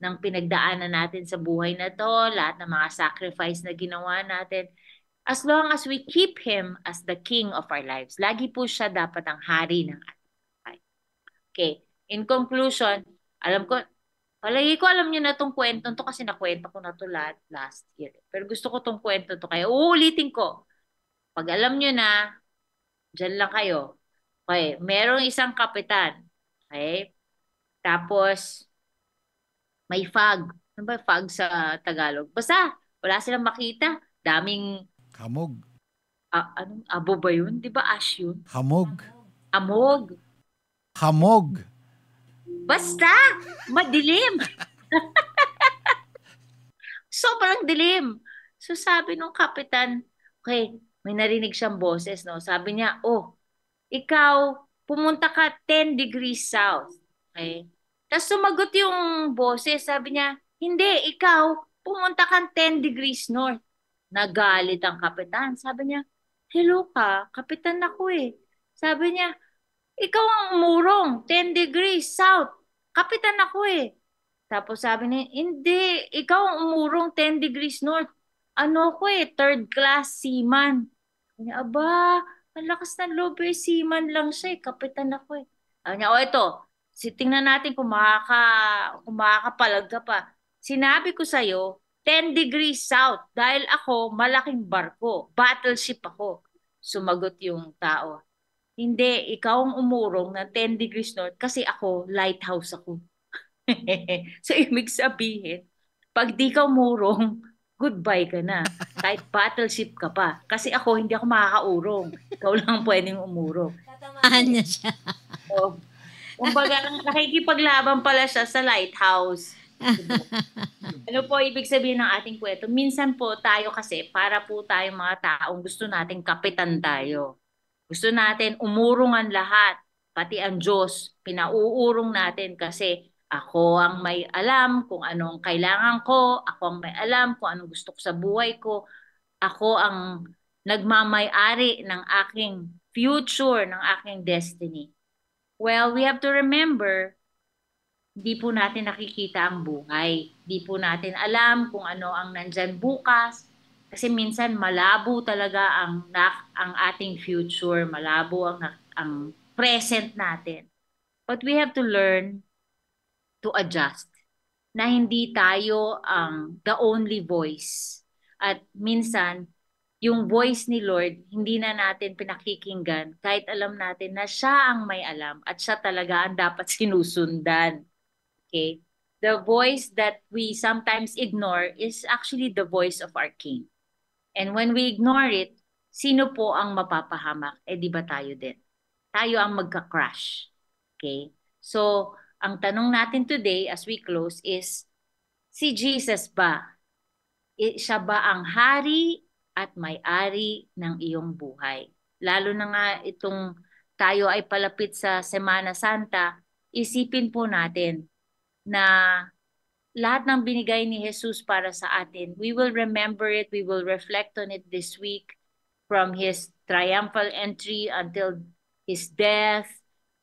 L: ng pinagdaanan natin sa buhay na to, lahat ng mga sacrifice na ginawa natin. As long as we keep Him as the King of our lives, lagi po siya dapat ang hari ng ating buhay. Okay. In conclusion, palagi ko alam niyo na itong kwento to kasi nakwento ko na to last year. Pero gusto ko itong kwento to kaya uulitin ko. Pag alam niyo na, dyan lang kayo. Okay, merong isang kapitan. Okay? Tapos, may fog. Ano ba fog sa Tagalog? Basta, wala silang makita. Daming...
D: Hamog.
L: Anong abo ba yun? Di ba ash yun?
D: Hamog.
L: Amog.
D: Hamog.
L: Basta, madilim. Sobrang dilim. So sabi nung kapitan, okay, may narinig siyang boses, no? Sabi niya, oh, ikaw, pumunta ka 10 degrees south. Okay? Tapos sumagot yung boses, sabi niya, hindi, ikaw, pumunta ka 10 degrees north. Nagalit ang kapitan. Sabi niya, hello ka, kapitan ako eh. Sabi niya, ikaw ang umurong, 10 degrees south. Kapitan ako eh. Tapos sabi niya, hindi, ikaw ang umurong 10 degrees north. Ano ko eh, third class seaman. Sabi niya, aba, ang lakas ng loob eh, seaman lang siya eh, kapitan ako eh. Sabi niya, ito, tingnan natin kung makakapalag ka pa. Sinabi ko sa'yo, 10 degrees south dahil ako malaking barko, battleship ako. Sumagot yung tao. Hindi, ikaw ang umurong ng 10 degrees north kasi ako, lighthouse ako. So, ibig sabihin, pag di ka umurong, goodbye ka na. Kahit battleship ka pa. Kasi ako, hindi ako makakaurong. Ikaw lang pwedeng umurong.
J: Tatamaan niya siya.
L: So, kumbaga, nakikipaglaban pala siya sa lighthouse. Ano po ibig sabihin ng ating kwento? Minsan po tayo kasi, para po tayong mga taong gusto nating kapitan tayo. Gusto natin umurong ang lahat, pati ang Diyos. Pinauurong natin kasi ako ang may alam kung anong kailangan ko, ako ang may alam kung anong gusto ko sa buhay ko, ako ang nagmamay-ari ng aking future, ng aking destiny. Well, we have to remember, di po natin nakikita ang buhay. Di po natin alam kung ano ang nandyan bukas. Kasi minsan malabo talaga ang ating future, malabo ang present natin. But we have to learn to adjust na hindi tayo ang the only voice. At minsan, yung voice ni Lord, hindi na natin pinakikinggan kahit alam natin na siya ang may alam at siya talaga ang dapat sinusundan. Okay? The voice that we sometimes ignore is actually the voice of our King. And when we ignore it, sino po ang mapapahamak? Eh di ba tayo din? Tayo ang magka-crash. Okay? So, ang tanong natin today as we close is, si Jesus ba? Siya ba ang hari at may-ari ng iyong buhay? Lalo na nga itong tayo ay palapit sa Semana Santa, isipin po natin na lahat ng binigay ni Jesus para sa atin, we will remember it, we will reflect on it this week from His triumphal entry until His death,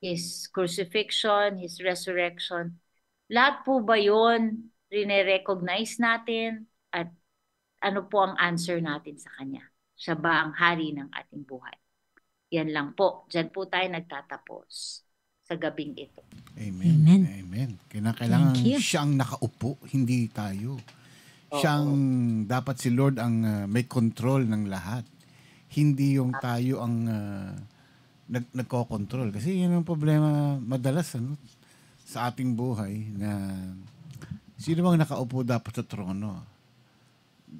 L: His crucifixion, His resurrection. Lahat po ba yun rine-recognize natin at ano po ang answer natin sa Kanya? Siya ba ang hari ng ating buhay? Yan lang po. Diyan po tayo nagtatapos sa gabing ito.
D: Amen. Amen. Amen. Kailangan siya ang nakaupo, hindi tayo. Siyang dapat si Lord ang may control ng lahat. Hindi yung tayo ang nagko-control. Kasi yun ang problema madalas sa ating buhay na sino bang nakaupo dapat sa trono?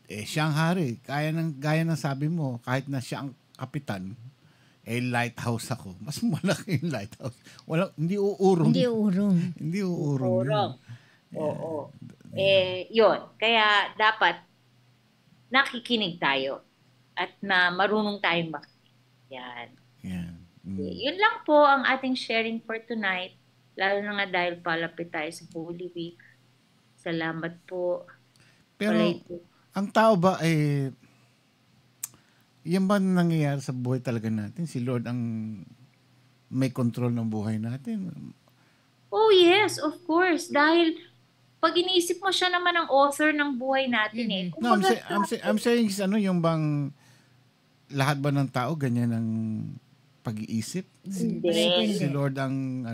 D: Siya ang hari. Gaya ng sabi mo, kahit na siya ang kapitan, lighthouse ako. Mas malaki yung lighthouse. Hindi uurong. Hindi uurong.
L: Oo. Yun. Kaya dapat nakikinig tayo at na marunong tayong makinig. Yan.
D: Yan.
L: Yun lang po ang ating sharing for tonight. Lalo na nga dahil palapit tayo sa Holy Week. Salamat po.
D: Pero ang tao ba yan ba nangyayari sa buhay talaga natin? Si Lord ang may control ng buhay natin?
L: Oh yes, of course. Dahil pag iniisip mo siya naman ang author ng buhay natin eh.
D: No, I'm saying yung bang lahat ba ng tao ganyan ang pag-iisip?
L: Hindi.
D: Si Lord ang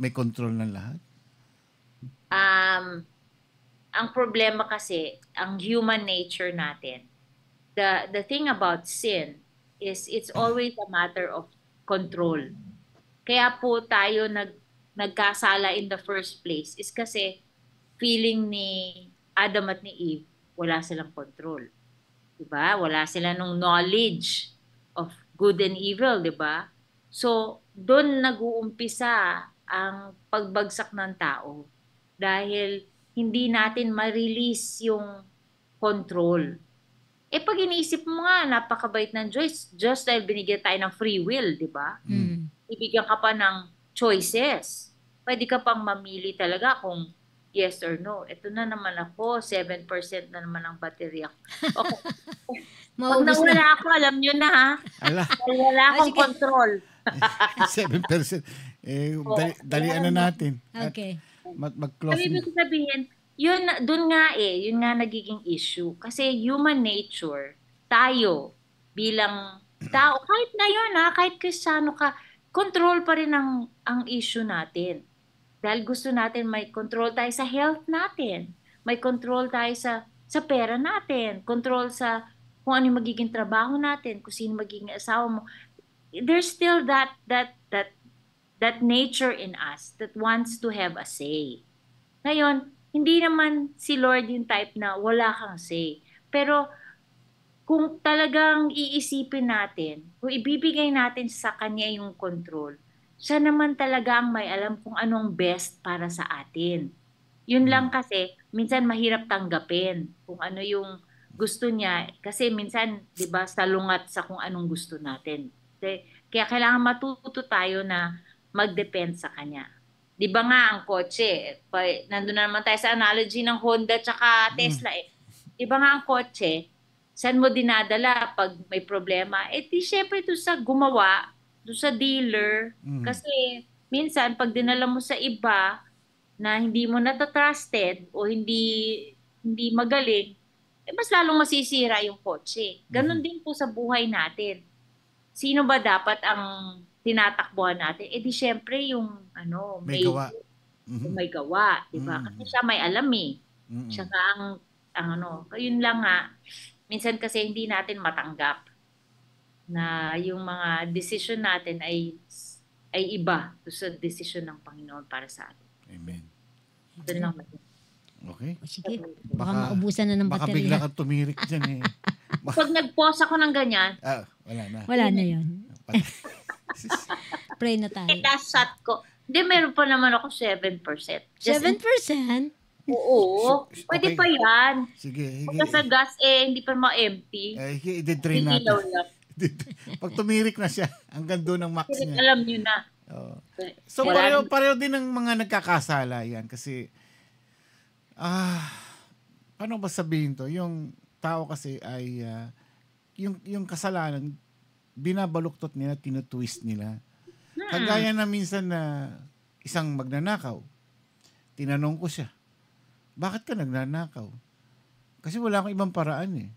D: may control ng lahat?
L: Ang problema kasi, ang human nature natin, the thing about sin is it's always a matter of control. Kaya po tayo nagkasala in the first place is kasi feeling ni Adam at ni Eve, wala silang control. Diba? Wala sila nung knowledge of good and evil, diba? So, doon nag-uumpisa ang pagbagsak ng tao dahil hindi natin ma-release yung control. Pag iniisip mo nga, napakabait ng Diyos dahil binigyan tayo ng free will, di ba? Ibigyan ka pa ng choices. Pwede ka pang mamili talaga kung yes or no. Ito na naman ako, 7% na naman ang baterya. Okay. Pag nawala ako, alam nyo na ha. Wala akong control.
D: 7%. Dalian na natin.
J: Okay.
D: Mag-closing.
L: Ibig sabihin, yun nga nagiging issue. Kasi human nature, tayo bilang tao, kahit ngayon kahit Kristiyano ka, control pa rin ang issue natin. Dahil gusto natin may control tayo sa health natin. May control tayo sa pera natin. Control sa kung ano yung magiging trabaho natin, kung sino magiging asawa mo. There's still that nature in us that wants to have a say. Ngayon, hindi naman si Lord yung type na wala kang say. Pero kung talagang iisipin natin, kung ibibigay natin sa Kanya yung control, siya naman talaga ang may alam kung anong best para sa atin. Yun lang kasi, minsan mahirap tanggapin kung ano yung gusto niya. Kasi minsan, di ba, salungat sa kung anong gusto natin. Kaya kailangan matuto tayo na mag-depend sa Kanya. Di ba nga ang kotse, nandun na naman tayo sa analogy ng Honda tsaka Tesla Di ba nga ang kotse, saan mo dinadala pag may problema? Di syempre doon sa gumawa, doon sa dealer. Kasi minsan pag dinala mo sa iba na hindi mo natatrusted o hindi magaling, mas lalong masisira yung kotse. Ganon din po sa buhay natin. Sino ba dapat ang tinatakbuhan natin? Di syempre yung
D: may gawa.
L: May gawa, di ba? Kasi siya may alam Siya nga ang yun lang nga. Minsan kasi hindi natin matanggap na yung mga decision natin ay iba sa decision ng Panginoon para sa atin.
D: Amen.
L: Ito lang.
D: Okay.
J: Sige. Baka maubusan na ng baterya.
D: Baka bigla ka tumirik dyan
L: Pag nag-pause ako ng ganyan.
D: Wala na.
J: Wala na yun. Pray na tayo.
L: Itasat ko. Hindi, meron pa naman ako 7%.
J: 7%?
L: Oo. Pwede pa yan.
D: Sige.
L: Pagka sa gas, hindi pa ma-empty.
D: I-drain natin. Pag tumirik na siya, hanggang doon ang max niya.
L: Alam nyo na.
D: So, pareho din ng mga nagkakasala yan. Kasi, paano ba sabihin to? Yung tao kasi ay, yung kasalanan, binabaluktot nila, tinutwist nila. Kagaya na minsan na isang magnanakaw, tinanong ko siya, bakit ka nagnanakaw? Kasi wala akong ibang paraan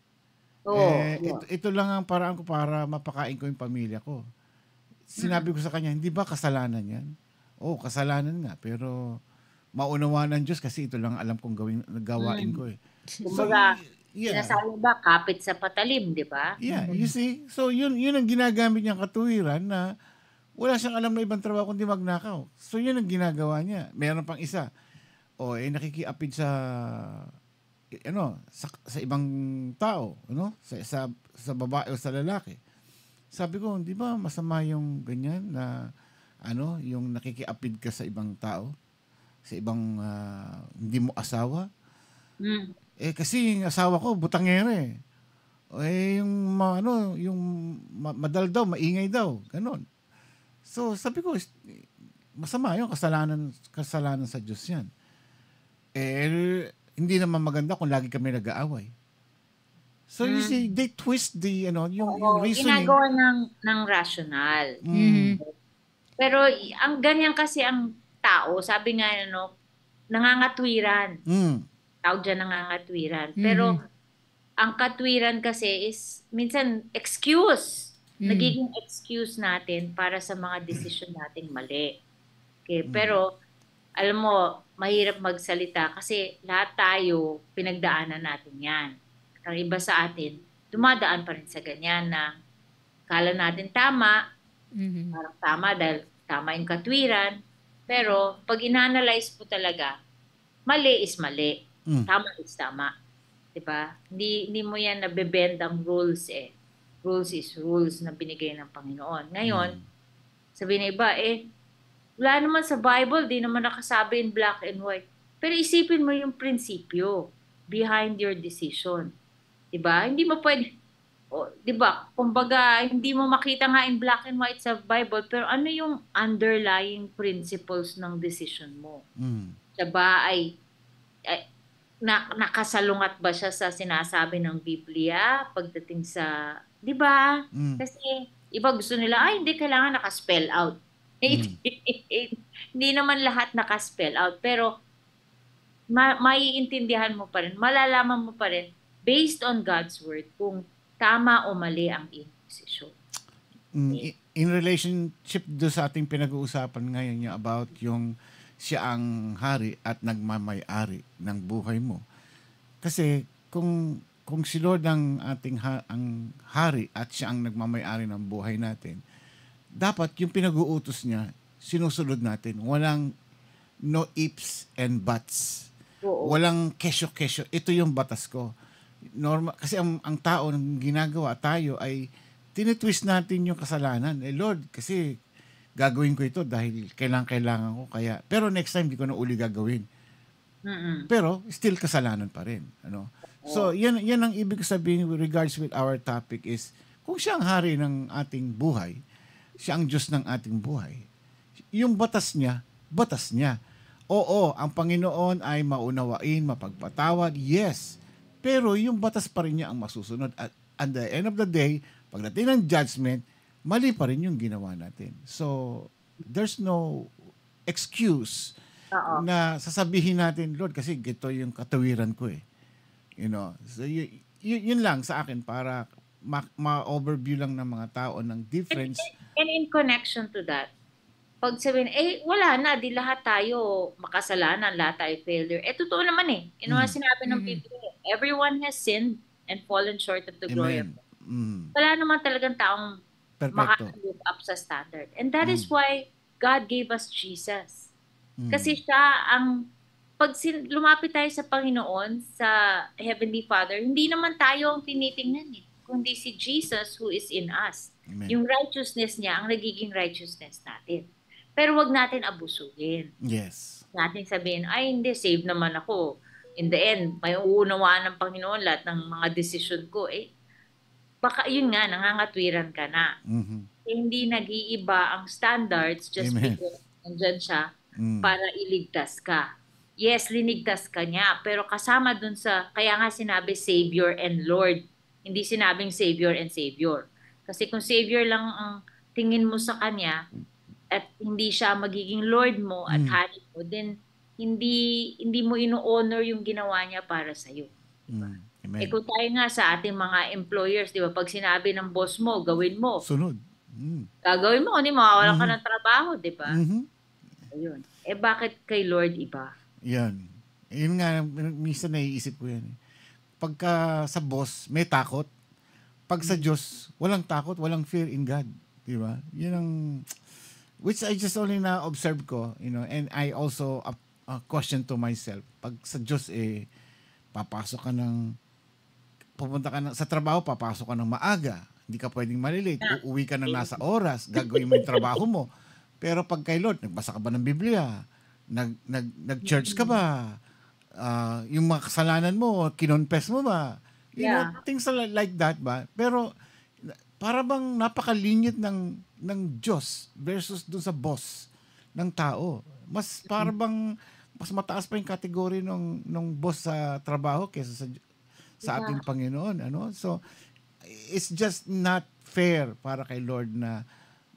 D: ito lang ang paraan ko para mapakain ko yung pamilya ko. Sinabi ko sa kanya, hindi ba kasalanan yan? Kasalanan nga, pero maunawa ng Diyos kasi ito lang alam kong gawain ko
L: Kumbaga, sinasabi ba, kapit sa patalim, di ba?
D: Yeah, you see? So, yun ang ginagamit niyang katuwiran na wala siyang alam na ibang trabaho kundi magnakaw. So, yun ang ginagawa niya. Meron pang isa. Nakikiapid sa ibang tao, sa babae o sa lalaki. Sabi ko, di ba masama yung ganyan na yung nakikiapid ka sa ibang tao, sa ibang hindi mo asawa? Kasi yung asawa ko butangere. Yung madal daw, maingay daw, ganon. So, sabi ko, masama yung kasalanan sa Diyos yan. Hindi naman maganda kung lagi kami nag-aaway. So you see, they twist the, yung reasoning.
L: Ginagawa ng rational. Pero ang ganyan kasi ang tao, sabi nga, nangangatwiran. Tawag dyan nangangatwiran. Pero ang katwiran kasi is minsan excuse. Nagiging excuse natin para sa mga desisyon nating mali. Okay, pero alam mo, mahirap magsalita kasi lahat tayo pinagdaanan natin yan. Ang iba sa atin, dumadaan pa rin sa ganyan na kala natin tama, parang tama dahil tama yung katwiran, pero pag inanalyze po talaga, mali is mali, tama is tama. Diba? Hindi mo yan nabebend ang rules eh. Rules is rules na binigay ng Panginoon. Ngayon, sabi na iba, wala naman sa Bible, di naman nakasabi in black and white. Pero isipin mo yung prinsipyo behind your decision. Diba? Hindi mo pwede, diba? Kumbaga, hindi mo makita nga in black and white sa Bible, pero ano yung underlying principles ng decision mo? Siya ba ay nakasalungat ba siya sa sinasabi ng Biblia pagdating sa, di ba? Kasi iba gusto nila, hindi kailangan naka-spell out. Hindi naman lahat naka-spell out, pero maiintindihan mo pa rin, malalaman mo pa rin based on God's word kung tama o mali ang iyong desisyon.
D: In relationship do sa ating pinag-uusapan ngayon about yung siya ang hari at nagmamay-ari ng buhay mo. Kasi kung si Lord ang ating ang hari at siya ang nagmamay-ari ng buhay natin, dapat yung pinag-uutos niya, sinusunod natin. Walang no ifs and buts. Walang kesyo-kesyo. Ito yung batas ko. Normal, kasi ang tao ng ginagawa tayo ay tinitwist natin yung kasalanan. Lord, kasi gagawin ko ito dahil kailangan ko kaya. Pero next time, di ko na uli gagawin. Pero still kasalanan pa rin. So, yan ang ibig sabihin with regards with our topic is, kung siya ang hari ng ating buhay, siya ang Diyos ng ating buhay, yung batas niya. Oo, ang Panginoon ay maunawain, mapagpatawad, yes. Pero yung batas pa rin niya ang masusunod. At the end of the day, pagdating ng judgment, mali pa rin yung ginawa natin. So, there's no excuse na sasabihin natin, Lord, kasi ito yung katawiran ko eh. So yun lang sa akin para ma-overview lang ng mga tao ng difference.
L: And in connection to that, pag sabihin, wala na, di lahat tayo makasalanan, lahat tayo failure. Totoo naman eh. Sinabi ng Biblia, everyone has sinned and fallen short of the glory of God. Wala naman talagang taong maka-live up sa standard. And that is why God gave us Jesus. Kasi siya ang, pag lumapit tayo sa Panginoon, sa Heavenly Father, hindi naman tayo ang tinitingnan eh, kundi si Jesus who is in us. Amen. Yung righteousness niya, ang nagiging righteousness natin. Pero wag natin abusuhin.
D: Yes.
L: Natin sabihin, hindi, save naman ako. In the end, may uunawaan ng Panginoon lahat ng mga decision ko. Baka yun nga, nangangatwiran ka na. Hindi nag-iiba ang standards just because nandyan siya para iligtas ka. Yes, linigtas ka niya. Pero kasama dun sa, kaya nga sinabi Savior and Lord. Hindi sinabing Savior and Savior. Kasi kung Savior lang ang tingin mo sa Kanya, at hindi siya magiging Lord mo at hari mo, then hindi mo ino-honor yung ginawa niya para sa iyo. Kung tayo nga sa ating mga employers, di ba, pag sinabi ng boss mo, gawin mo.
D: Sunod.
L: Gagawin mo, hindi mawawalan ka ng trabaho, di ba? Ayun. Bakit kay Lord iba?
D: Yan. Yun nga, minsan naiisip ko yan. Pagka sa boss, may takot. Pag sa Diyos, walang takot, walang fear in God. Di ba? Yun ang which I just only na-observe ko, and I also question to myself. Pag sa Diyos, pupunta ka sa trabaho, papasok ka ng maaga. Hindi ka pwedeng malilate. Uuwi ka na nasa oras. Gagawin mo yung trabaho mo. Pero pag kay Lord, nagbasa ka ba ng Biblia? Nag-church ka ba? Yung mga kasalanan mo, kinonfess mo ba? Things like that ba? Pero, para bang napakalinyit ng Diyos versus dun sa boss ng tao. Para bang mas mataas pa yung kategory ng boss sa trabaho kaysa sa ating Panginoon. So, it's just not fair para kay Lord na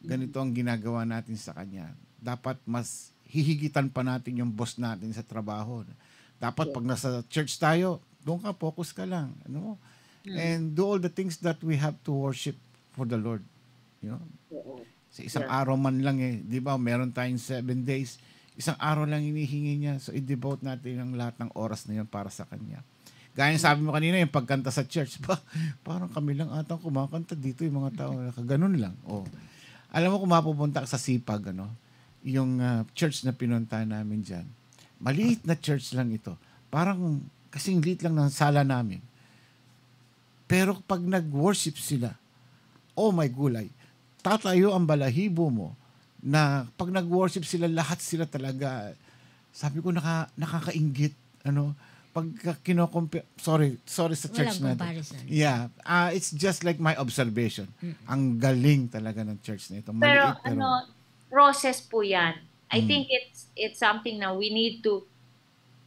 D: ganito ang ginagawa natin sa Kanya. Dapat mas hihigitan pa natin yung boss natin sa trabaho. Dapat pag nasa church tayo, doon ka, focus ka lang. And do all the things that we have to worship for the Lord. Sa isang araw man lang di ba, meron tayong 7 days, isang araw lang hinihingi niya. So, i-devote natin ang lahat ng oras na yun para sa Kanya. Gaya sabi mo kanina, yung pagkanta sa church, parang kami lang atang kumakanta dito, yung mga tao, ganun lang. Alam mo kung mapupunta ka sa Sipag, yung church na pinunta namin dyan, maliit na church lang ito. Parang kasing liit lang ng sala namin. Pero pag nag-worship sila, oh my gulay, tatayo ang balahibo mo na pag nag-worship sila, lahat sila talaga, sabi ko nakakainggit, pag sorry sa church natin. Yeah, it's just like my observation. Ang galing talaga ng church na ito. Maliit,
L: pero process po yan. I think it's something na we need to,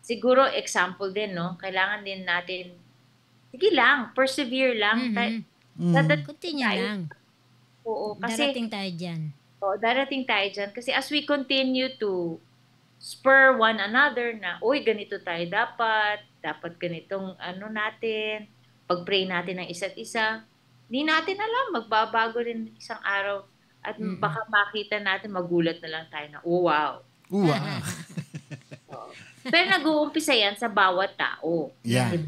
L: siguro example din, kailangan din natin, sige lang, persevere lang.
J: Continue lang.
L: Oo, kasi
J: darating tayo dyan.
L: Darating tayo dyan. Kasi as we continue to spur one another na, ganito tayo dapat ganitong natin, pag-pray natin ng isa't isa, hindi natin alam, magbabago rin isang araw at baka makita natin, magulat na lang tayo na, wow.
D: Wow.
L: Pero nag-uumpisa yan sa bawat tao.
D: Yeah.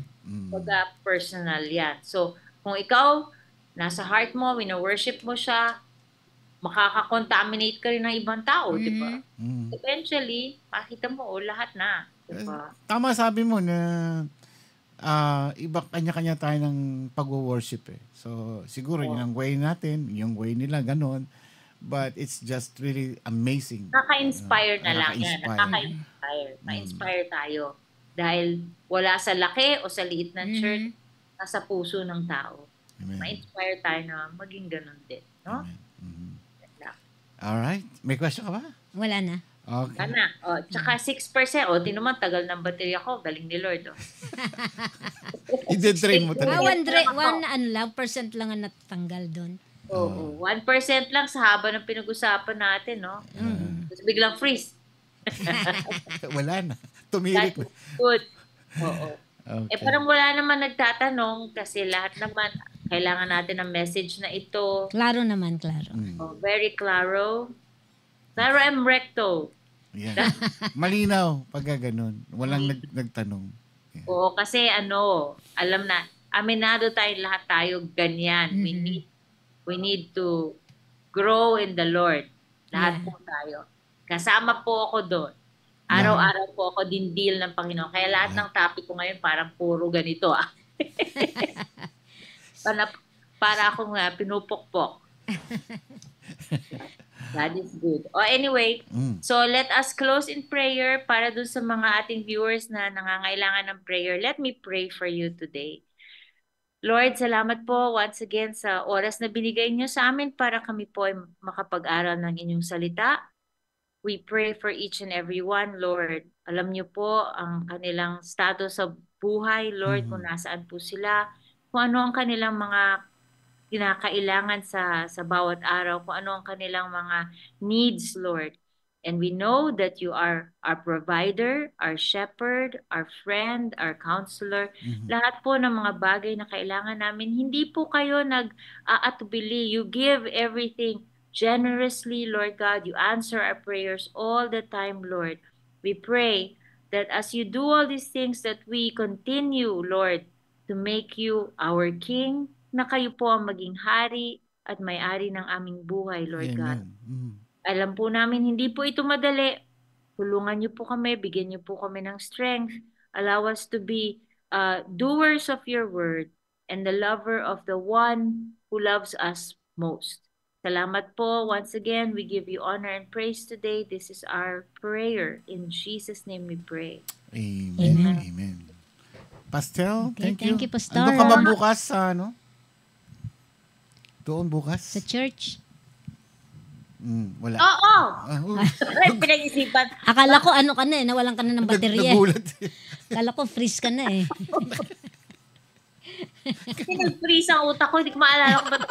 L: Pagka personal yan. So, kung ikaw, nasa heart mo, wino-worship mo siya, makaka-contaminate ka rin ng ibang tao, di ba? Eventually, makita mo, lahat na. Diba?
D: Tama sabi mo na iba kanya-kanya tayo ng pag-worship So, siguro yun ang way natin, yung way nila, ganon. But it's just really amazing.
L: Naka-inspire na lang yan. Naka-inspire. Ma-inspire tayo. Dahil wala sa laki o sa liit ng church, nasa puso ng tao.
D: Amen.
L: Ma-inspire tayo na maging ganon din. No?
D: Alright. May question ka ba?
J: Wala na.
D: Okay.
L: Wala na. Tsaka 6%. Tinuman, tagal ng baterya ko. Galing ni Lord.
D: I-drain mo talaga.
J: 1% lang ang natatanggal doon.
L: Oo. 1% lang sa haba ng pinag-usapan natin, no? Tapos biglang freeze.
D: Wala na. Tumirik na.
L: Good. Oo. Okay. Parang wala naman nagtatanong kasi lahat naman kailangan natin ng message na ito.
J: Klaro naman, klaro.
L: Very claro. Claro and recto.
D: Yeah. Malinaw pag ganun. Walang nagtanong. Yeah.
L: Oo, kasi alam na, aminado lahat tayo ganyan. We need to grow in the Lord. Lahat po tayo. Kasama po ako doon. Araw-araw po ako din-deal ng Panginoon. Kaya lahat ng topic ko ngayon parang puro ganito. Para akong pinupukpok. That is good. Anyway, so let us close in prayer para dun sa mga ating viewers na nangangailangan ng prayer. Let me pray for you today. Lord, salamat po once again sa oras na binigay niyo sa amin para kami po ay makapag-aral ng inyong salita. We pray for each and every one, Lord. Alam niyo po ang kanilang status sa buhay, Lord, kung nasaan po sila, kung ano ang kanilang mga kinakailangan sa bawat araw, kung ano ang kanilang mga needs, Lord. And we know that you are our provider, our shepherd, our friend, our counselor. Lahat po ng mga bagay na kailangan namin, hindi po kayo nag-aatubili. You give everything generously, Lord God. You answer our prayers all the time, Lord. We pray that as you do all these things, that we continue, Lord, to make you our King, na kayo po ang maging hari at may-ari ng aming buhay, Lord God. Alam po namin, hindi po ito madali. Tulungan niyo po kami, bigyan niyo po kami ng strength. Allow us to be doers of your word and the lover of the one who loves us most. Salamat po. Once again, we give you honor and praise today. This is our prayer. In Jesus' name we pray.
D: Amen. Amen. Pastel,
J: okay,
D: thank you.
J: Thank you, Pastor.
D: Ano ka ba bukas sa Doon bukas?
J: Sa church.
D: Wala.
L: Oo! Pinag-isipan.
J: Akala ko ka na nawalan ka na ng baterya.
D: Nagulat.
J: Akala ko freeze ka na
L: Kasi nag-freeze ang utak ko. Hindi ko maalala kung ba't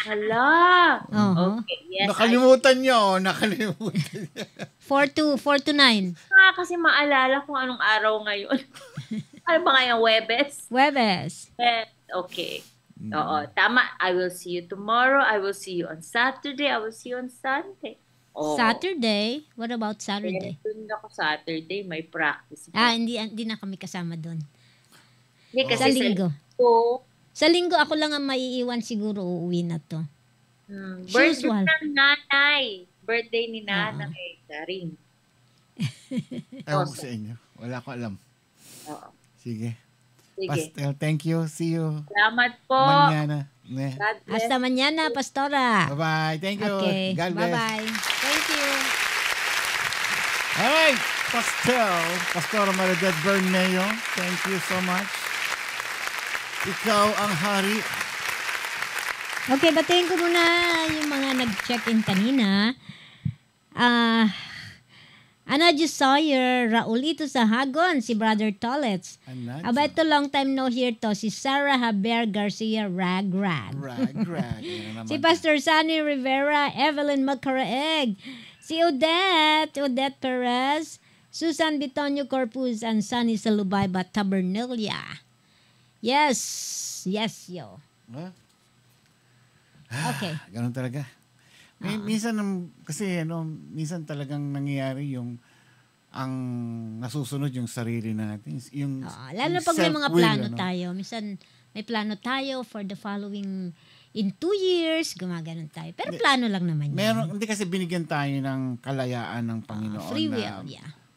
L: Hala. Okay, yes.
D: Nakalimutan niyo. Nakalimutan niyo.
J: 4 to 9.
L: Kasi maalala kung anong araw ngayon. Ano ba ngayon? Webes? Okay. Oo, tama. I will see you tomorrow. I will see you on Saturday. I will see you on Sunday.
J: Saturday? What about Saturday?
L: Doon ako Saturday. May practice.
J: Hindi na kami kasama doon.
L: Kasi
J: sa linggo. Sa linggo ako lang ang maiiwan, siguro uuwi na to.
L: Birthday ng nanay. Birthday ni nanay. Daring.
D: Ewan ko sa inyo. Wala ko alam.
L: Oo.
D: Sige. Pastel, thank you. See you.
L: Salamat po.
D: Mañana.
J: Hasta mañana, Pastora.
D: Bye-bye. Thank you.
J: Okay.
D: God bless.
J: Bye-bye. Thank you.
D: All right. Pastora Maridad Berneo. Thank you so much. Ikaw ang hari.
J: Okay, batiin ko muna yung mga nag-check-in kanina. Anadjo Sawyer, Raulito Sahagon, si Brother Tolets. Aba ito long time no hear to, si Sarah Haber Garcia, Rag. Si Pastor Sunny Rivera, Evelyn Macaraeg, si Odette Perez, Susan Bitonio Corpus, and Sunny Salubayba Tabernalia. Yes, yo.
D: Huh?
J: Okay.
D: Ganun talaga. Minsan minsan talagang nangyayari yung ang nasusunod yung sarili natin.
J: Lalo pag may mga plano tayo. Minsan may plano tayo for the following in 2 years, gumaganon tayo. Pero plano lang naman yan.
D: Hindi kasi binigyan tayo ng kalayaan ng Panginoon
J: free will,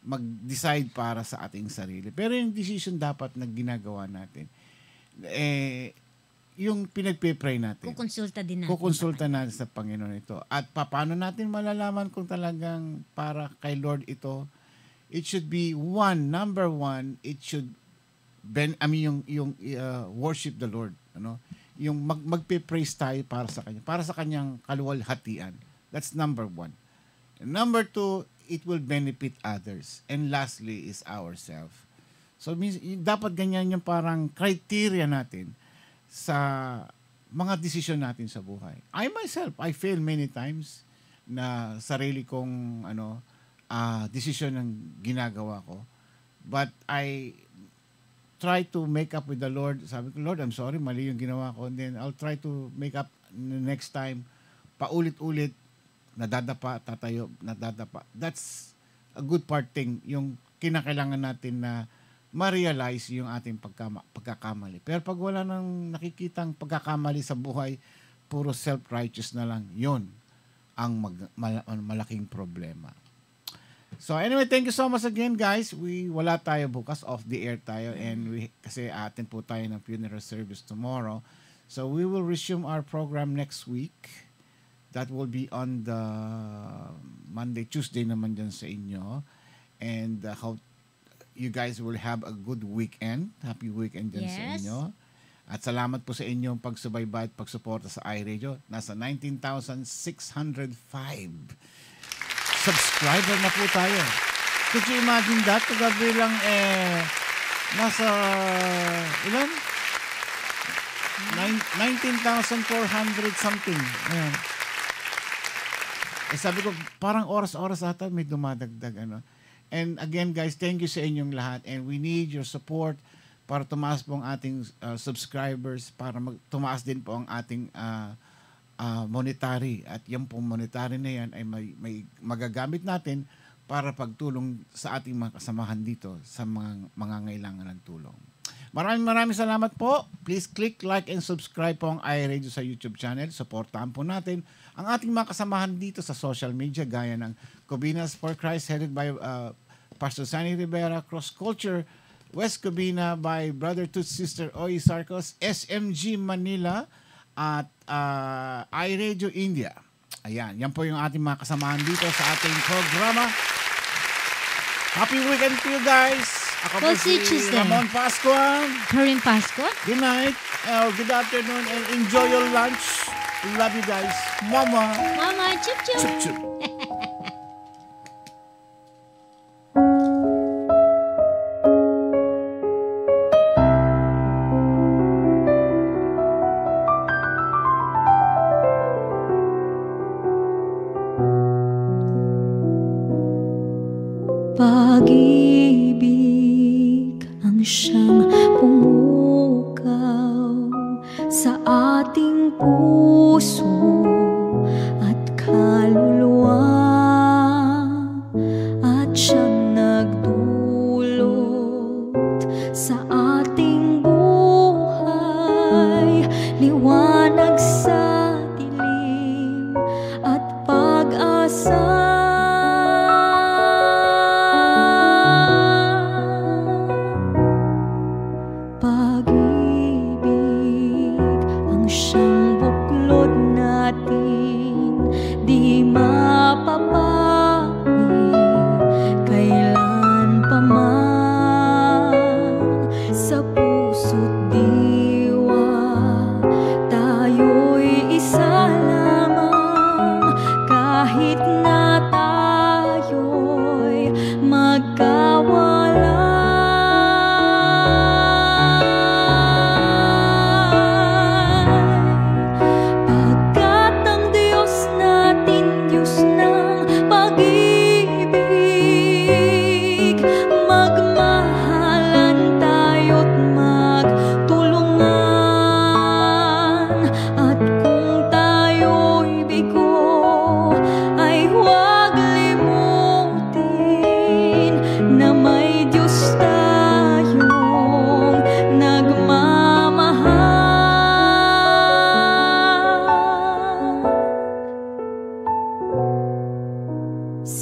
D: mag-decide para sa ating sarili. Pero yung decision dapat na ginagawa natin, yung pinagpe-pray natin. Kukonsulta natin sa Panginoon ito. At paano natin malalaman kung talagang para kay Lord ito? It should be number one, it should worship the Lord, Yung magpe-praise tayo para sa kanyang kaluwalhatian. That's number one. And number two, it will benefit others. And lastly is ourselves. So dapat ganyan yung parang criteria natin sa mga desisyon natin sa buhay. I myself, I fail many times na sarili kong desisyon ng ginagawa ko. But I try to make up with the Lord. Sabi ko, Lord, I'm sorry, mali yung ginawa ko. And then I'll try to make up next time. Paulit-ulit, nadadapa, tatayo, nadadapa. That's a good part thing, yung kinakailangan natin na ma-realize yung ating pagkakamali. Pero pag wala nang nakikitang pagkakamali sa buhay, puro self-righteous na lang, yun ang malaking problema. So anyway, thank you so much again, guys. Wala tayo bukas, off the air tayo, and kasi atin po tayo ng funeral service tomorrow. So we will resume our program next week. That will be on the Monday, Tuesday naman dyan sa inyo. And how you guys will have a good weekend. Happy weekend dyan sa inyo. At salamat po sa inyong pagsubaybay at pagsuporta sa iRadio. Nasa 19,605 subscriber na po tayo. Could you imagine that? Kagabi lang nasa ilan? 19,400 something. Ayan. Sabi ko, parang oras-oras ata may dumadagdag. And again, guys, thank you sa inyong lahat. And we need your support para tumaas po ang ating subscribers, para tumaas din po ang ating monetary. At yung pong monetary na yan ay may magagamit natin para pagtulong sa ating mga kasamahan dito sa mga ngailangan ng tulong. Maraming salamat po. Please click like and subscribe po ang iRadio sa YouTube channel. Supportahan po natin ang ating mga kasamahan dito sa social media gaya ng Cobinas for Christ headed by Pastor Sunny Rivera, Cross Culture West Covina by Brother Toots Sister Oy Sarcos, SMG Manila at iRadio India. Ayan, yan po yung ating mga kasamahan dito sa ating programa. Happy weekend to you guys. Ako po si Ramon Pascual.
J: Karin Pascual.
D: Good night or good afternoon and enjoy your lunch. Love you guys. Mama.
J: Mama, chup chup.
D: Chup chup.
G: Pag-ibig ang siyang pumukaw sa ating puso at kaluluwa, at siyang nagdulot sa ating buhay, liwanag sa dilim at pag-asa. Pag-ibig ang siyang buklod natin, di mapapawi kailan pa man. Sa puso't diwa tayo'y isa lamang, kahit na tayo'y magkawala.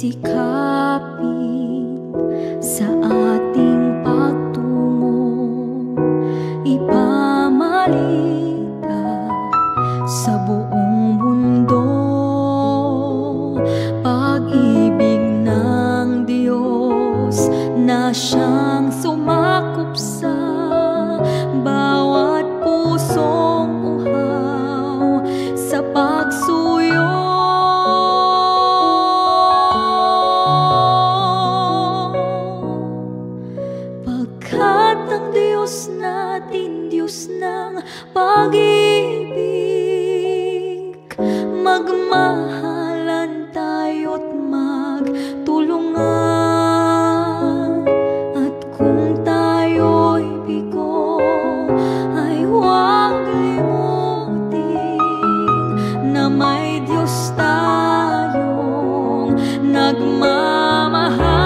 G: Sikapin sa ating pagtungo, ipamalita sa buong mundo, pag-ibig ng Diyos na siyang sumakop sa bawat pusong uhaw sa pagsuyo. Diyos ng pag-ibig, magmahalan tayo't magtulungan, at kung tayo'y bigo ay huwag limutin na may Diyos tayong nagmamahal.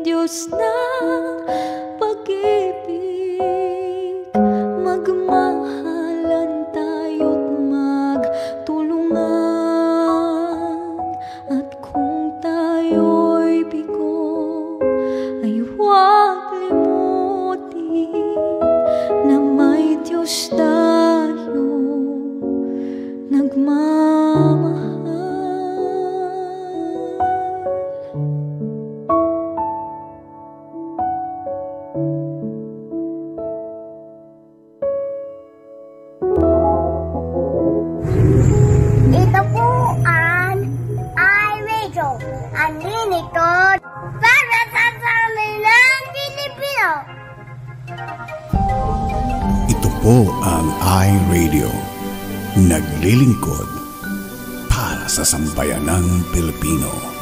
G: Diyos ng pag-ibig, magmahalan tayo't magtulungan, at kung tayo'y bigo ay huwag limutin na may Diyos tayong nagmamahal.
H: Ito po ang iRadio, Unlimited para sa Samilang Pilipino.
M: Ito po ang iRadio, naglilingkod para sa sambayanang Pilipino.